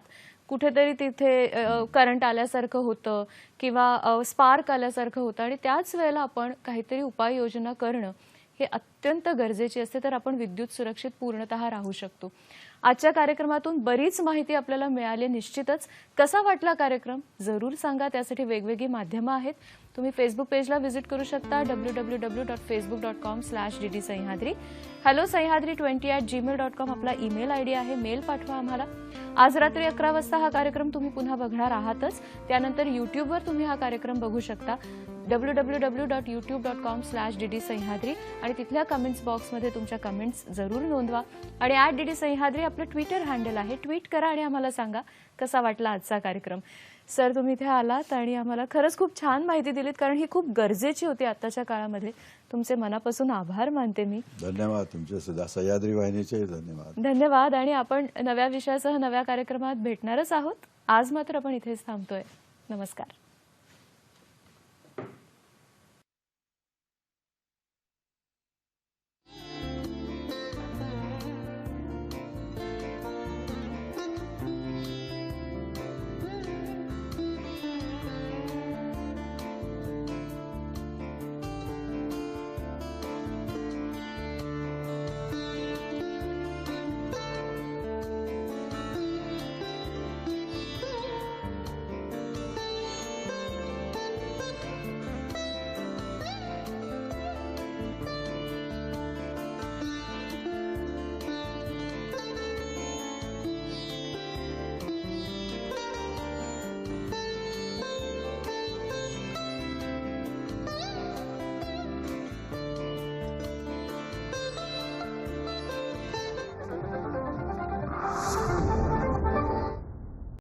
कुठेतरी तिथे करंट आल्यासारखं होतं किंवा स्पार्क आल्यासारखं होतं आणि त्याच वेळेला आपण काहीतरी उपाययोजना करणं हे अत्यंत गरजेचे असते, तर आपण विद्युत सुरक्षित पूर्णतः राहू शकतो. आजच्या कार्यक्रमातून बरीच माहिती आपल्याला मिळाली. निश्चितच कसा वाटला कार्यक्रम जरूर सांगा. त्यासाठी वेगवेगळी माध्यमं आहेत. तुम्ही फेसबुक पेजला व्हिजिट करू शकता www.facebook.com/dd Sahyadri. Hello Sahyadri 20@gmail.com आपला ईमेल ID आहे. मेल पाठवा आम्हाला. आज रात्री 11 वाजता हा कार्यक्रम तुम्ही पुन्हा बघणार आहातच. त्यानंतर युट्यूबवर तुम्ही हा कार्यक्रम बघू शकता www.youtube.com/dd सह्याद्री आणि तिथल्या कमेंट्स बॉक्समध्ये तुमच्या कमेंट्स जरूर नोंदवा आणि @dd सह्याद्री आपलं ट्विटर हँडल आहे. ट्विट करा आणि आम्हाला सांगा कसा वाटला आजचा कार्यक्रम. सर तुम्ही इथे आलात आणि आम्हाला खरंच खूप छान माहिती दिलीत कारण ही खूप गरजेची होती आताच्या काळामध्ये. तुमचे मनापासून आभार मानते मी. धन्यवाद तुमचे सुद्धा सह्याद्री वाहिनीचे धन्यवाद. धन्यवाद आणि आपण नव्या विषयासह नव्या कार्यक्रमात भेटणारच आहोत. आज मात्र आपण इथेच थांबतोय. नमस्कार.